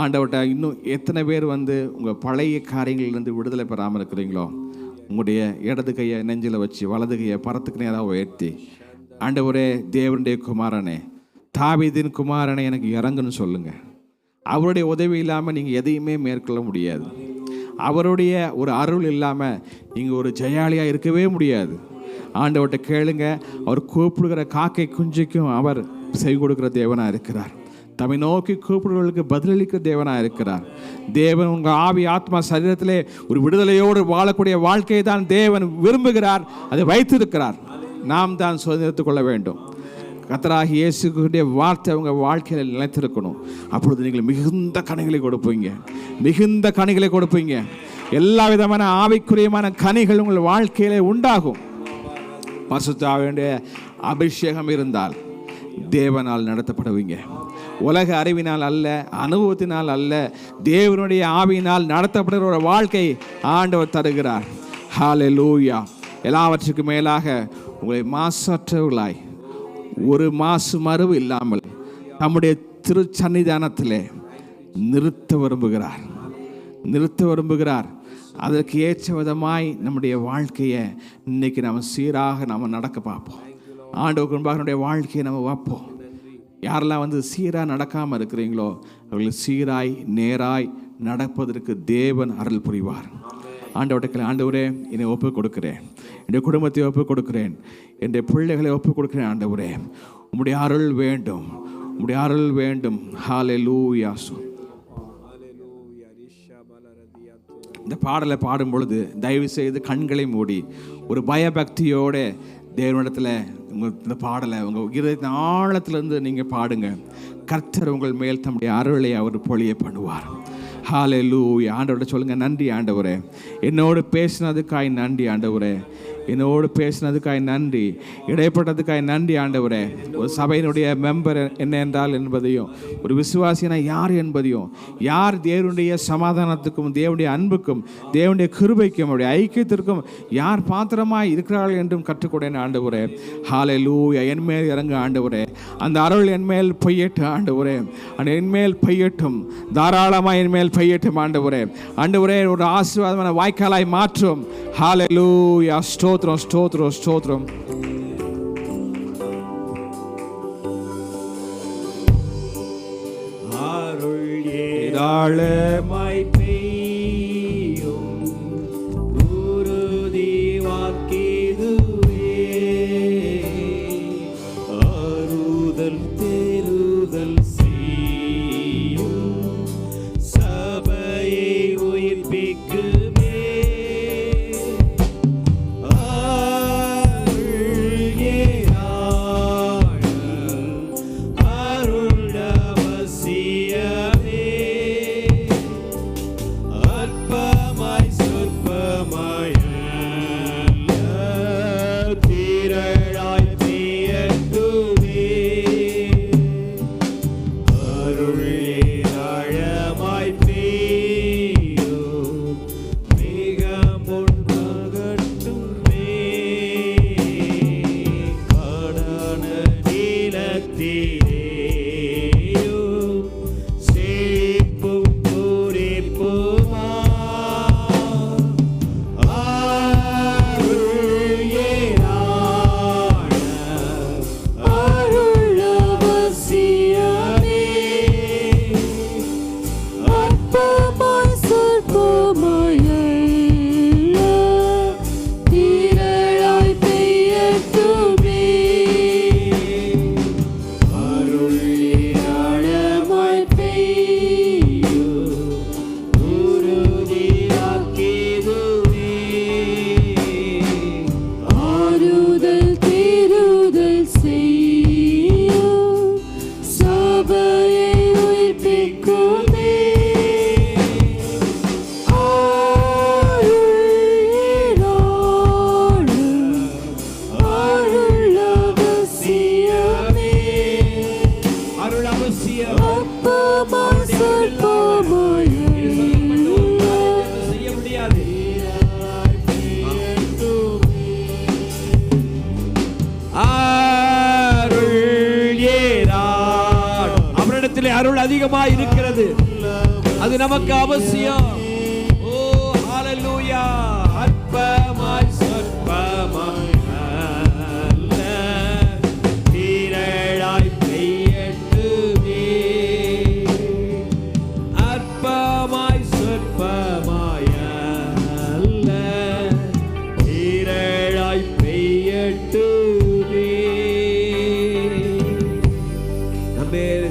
ஆண்டவர்கிட்ட இன்னும் எத்தனை பேர் உங்கள் பழைய காரியங்களிலிருந்து விடுதலை பெறாமல் இருக்கிறீங்களோ, உங்களுடைய இடது கையை நெஞ்சில் வச்சு வலது கையை பரத்துக்கு நேராக உயர்த்தி, ஆண்டவரே, தேவனுடைய குமாரனே, தாவீதின் குமாரனை எனக்கு இறங்குன்னு சொல்லுங்கள். அவருடைய உதவி இல்லாமல் நீங்கள் எதையுமே மேற்கொள்ள முடியாது. அவருடைய ஒரு அருள் இல்லாமல் நீங்கள் ஒரு ஜெயாலியாக இருக்கவே முடியாது. ஆண்டவர்கிட்ட கேளுங்க. அவர் கூப்பிடுகிற காக்கை குஞ்சுக்கும் அவர் செவி கொடுக்குற தேவனாக இருக்கிறார். தம்மை நோக்கி கூப்பிடுவர்களுக்கு பதிலளிக்க தேவனாக இருக்கிறார். தேவன் உங்கள் ஆவி ஆத்மா சரீரத்திலே ஒரு விடுதலையோடு வாழக்கூடிய வாழ்க்கையை தான் தேவன் விரும்புகிறார், அதை வைத்திருக்கிறார். நாம் தான் சுதந்திரத்துக் கொள்ள வேண்டும். கர்த்தராகிய இயேசுவுடைய வார்த்தை உங்கள் வாழ்க்கையில் நிலைத்திருக்கணும். அப்பொழுது நீங்கள் மிகுந்த கனிகளை கொடுப்பீங்க, மிகுந்த கனிகளை கொடுப்பீங்க. எல்லா விதமான ஆவிக்குரியமான கனிகள் உங்கள் வாழ்க்கையிலே உண்டாகும். பரிசுத்த ஆவியுடைய அபிஷேகம் இருந்தால் தேவனால் நடத்தப்படுவீங்க. உலக அறிவினால் அல்ல, அனுபவத்தினால் அல்ல, தேவனுடைய ஆவியினால் நடத்தப்படுகிற ஒரு வாழ்க்கை ஆண்டவர் தருகிறார். ஹல்லேலூயா. எல்லாவற்றுக்கும் மேலாக உங்களை மாசற்றவர்களாய், ஒரு மாசு மறுவு இல்லாமல் நம்முடைய திருச்சன்னிதானத்திலே நிறுத்த விரும்புகிறார். அதற்கு ஏற்ற விதமாய் நம்முடைய வாழ்க்கையை இன்னைக்கு நம்ம சீராக நம்ம நடக்க பார்ப்போம். ஆண்டவருக்கு முன்பாக நம்முடைய வாழ்க்கையை நம்ம வைப்போம். யாரெல்லாம் சீராக நடக்காமல் இருக்கிறீங்களோ அவர்கள் சீராய் நேராய் நடப்பதற்கு தேவன் அருள் புரிவார். ஆண்டவர்கிட்ட, ஆண்டவரே என்னை ஒப்புக் கொடுக்கிறேன், என்னுடைய குடும்பத்தை ஒப்புக் கொடுக்கிறேன், என்னுடைய பிள்ளைகளை ஒப்புக் கொடுக்கிறேன். ஆண்டவரே உம்முடைய அருள் வேண்டும், உம்முடைய அருள் வேண்டும். ஹல்லேலூயா. இந்த பாடலை பாடும் பொழுது தயவு செய்து கண்களை மூடி ஒரு பயபக்தியோடு தேவனிடத்தில் இந்த பாடலை உங்கள் இருதயத்தின் ஆழத்திலிருந்து நீங்கள் பாடுங்க. கர்த்தர் உங்கள் மேல் தம்முடைய அருளை அவர் பொழிய பண்ணுவார். ஹல்லேலூயா. ஆண்டவரை சொல்லுங்கள், நன்றி ஆண்டவரே, என்னோடு பேசினதுக்காய் நன்றி ஆண்டவரே, என்னோடு பேசினதுக்காய் நன்றி, இடைப்பட்டதுக்காய் நன்றி ஆண்டவரே. ஒரு சபையினுடைய மெம்பர் என்ன என்றால் என்பதையும், ஒரு விசுவாசினா யார் என்பதையும், யார் தேவனுடைய சமாதானத்துக்கும் தேவனுடைய அன்புக்கும் தேவனுடைய கிருபைக்கும் அவருடைய ஐக்கியத்திற்கும் யார் பாத்திரமாய் இருக்கிறார்கள் என்றும் கற்றுக்கொண்டேன் ஆண்டவரே. ஹல்லேலூயா. என் மேல் இறங்க ஆண்டவரே, அந்த அருள் என் மேல் பெய்யட்டும் ஆண்டவரே, அந்த என் மேல் பெய்யட்டும், தாராளமாக என் மேல் பெய்யட்டும் ஆண்டவரே. ஆண்டவரே ஒரு ஆசீர்வாதமான வாய்க்காலாய் மாற்றும். ஹல்லேலூயா. ஸ்தோத்திரம், ஸ்தோத்திரம், ஸ்தோத்திரம். அருள் ஏராளமாய் பெய்யும் உறுதி வாக்கிதுவே, ஆறுதல் தேறுதல் செய்யும் சபையை உயிர்ப்பிக்குமே. அருள் அதிகமாக இருக்கிறது, அது நமக்கு அவசியம். ஓ ஹல்லேலூயா. அற்பமாய் சொற்பமாய் அல்ல, திரளாய் பெய்யட்டுமே. அற்பமாய் சொற்பமாய் அல்ல, திரளாய் பெய்யட்டுமே.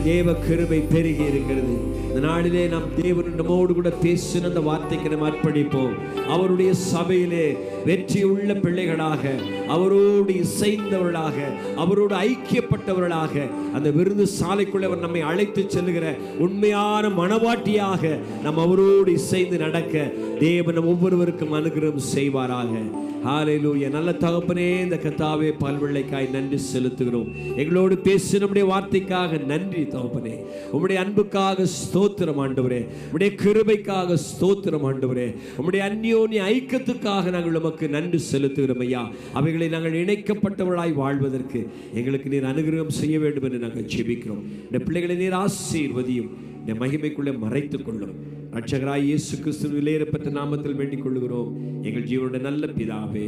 தேவ கிருபை பெருகி இருக்கிறது. இந்த நாளிலே நாம் தேவன் நம்மோடு கூட பேசின அந்த வார்த்தைக்கு நாம் அர்ப்பணிப்போம். அவருடைய சபையிலே வெற்றியுள்ள பிள்ளைகளாக, அவரோடு இசைந்தவர்களாக, அவரோடு ஐக்கியப்பட்டவர்களாக அந்த விருந்து சாலைக்குள்ள அவர் நம்மை அழைத்து செல்லுகிற உண்மையான மனவாட்டியாக நாம் அவரோடு இசைந்து நடக்க தேவன் நம் ஒவ்வொருவருக்கும் அனுகிரகம் செய்வாராக. ஹல்லேலூயா. நல்ல தகப்பனே, இந்த கர்த்தாவே பல்வெள்ளைக்காய் நன்றி செலுத்துகிறோம். எங்களோடு பேசி நம்முடைய வார்த்தைக்காக நன்றி தகப்பனே. உம்முடைய அன்புக்காக ஸ்தோத்திரம் ஆண்டவரே. உம்முடைய கிருபைக்காக ஸ்தோத்திரம் ஆண்டவரே. உம்முடைய அந்யோன்ய ஐக்கியத்துக்காக நாங்கள் உமக்கு நன்றி செலுத்துகிறோம் ஐயா. அவைகளை நாங்கள் இணைக்கப்பட்டவர்களாய் வாழ்வதற்கு எங்களுக்கு நீர் அனுகிரகம் செய்ய வேண்டும் என்று நாங்கள் ஜெபிக்கிறோம். இந்த பிள்ளைகளை நீர் ஆசீர்வதியும், இந்த மகிமைக்குள்ளே மறைத்துக் கொள்ளும். ரட்சகராய் இயேசு கிறிஸ்துவின் விலையேறப்பட்ட நாமத்தில் வேண்டிக் கொள்கிறோம் எங்கள் ஜீவனுடைய நல்ல பிதாவே.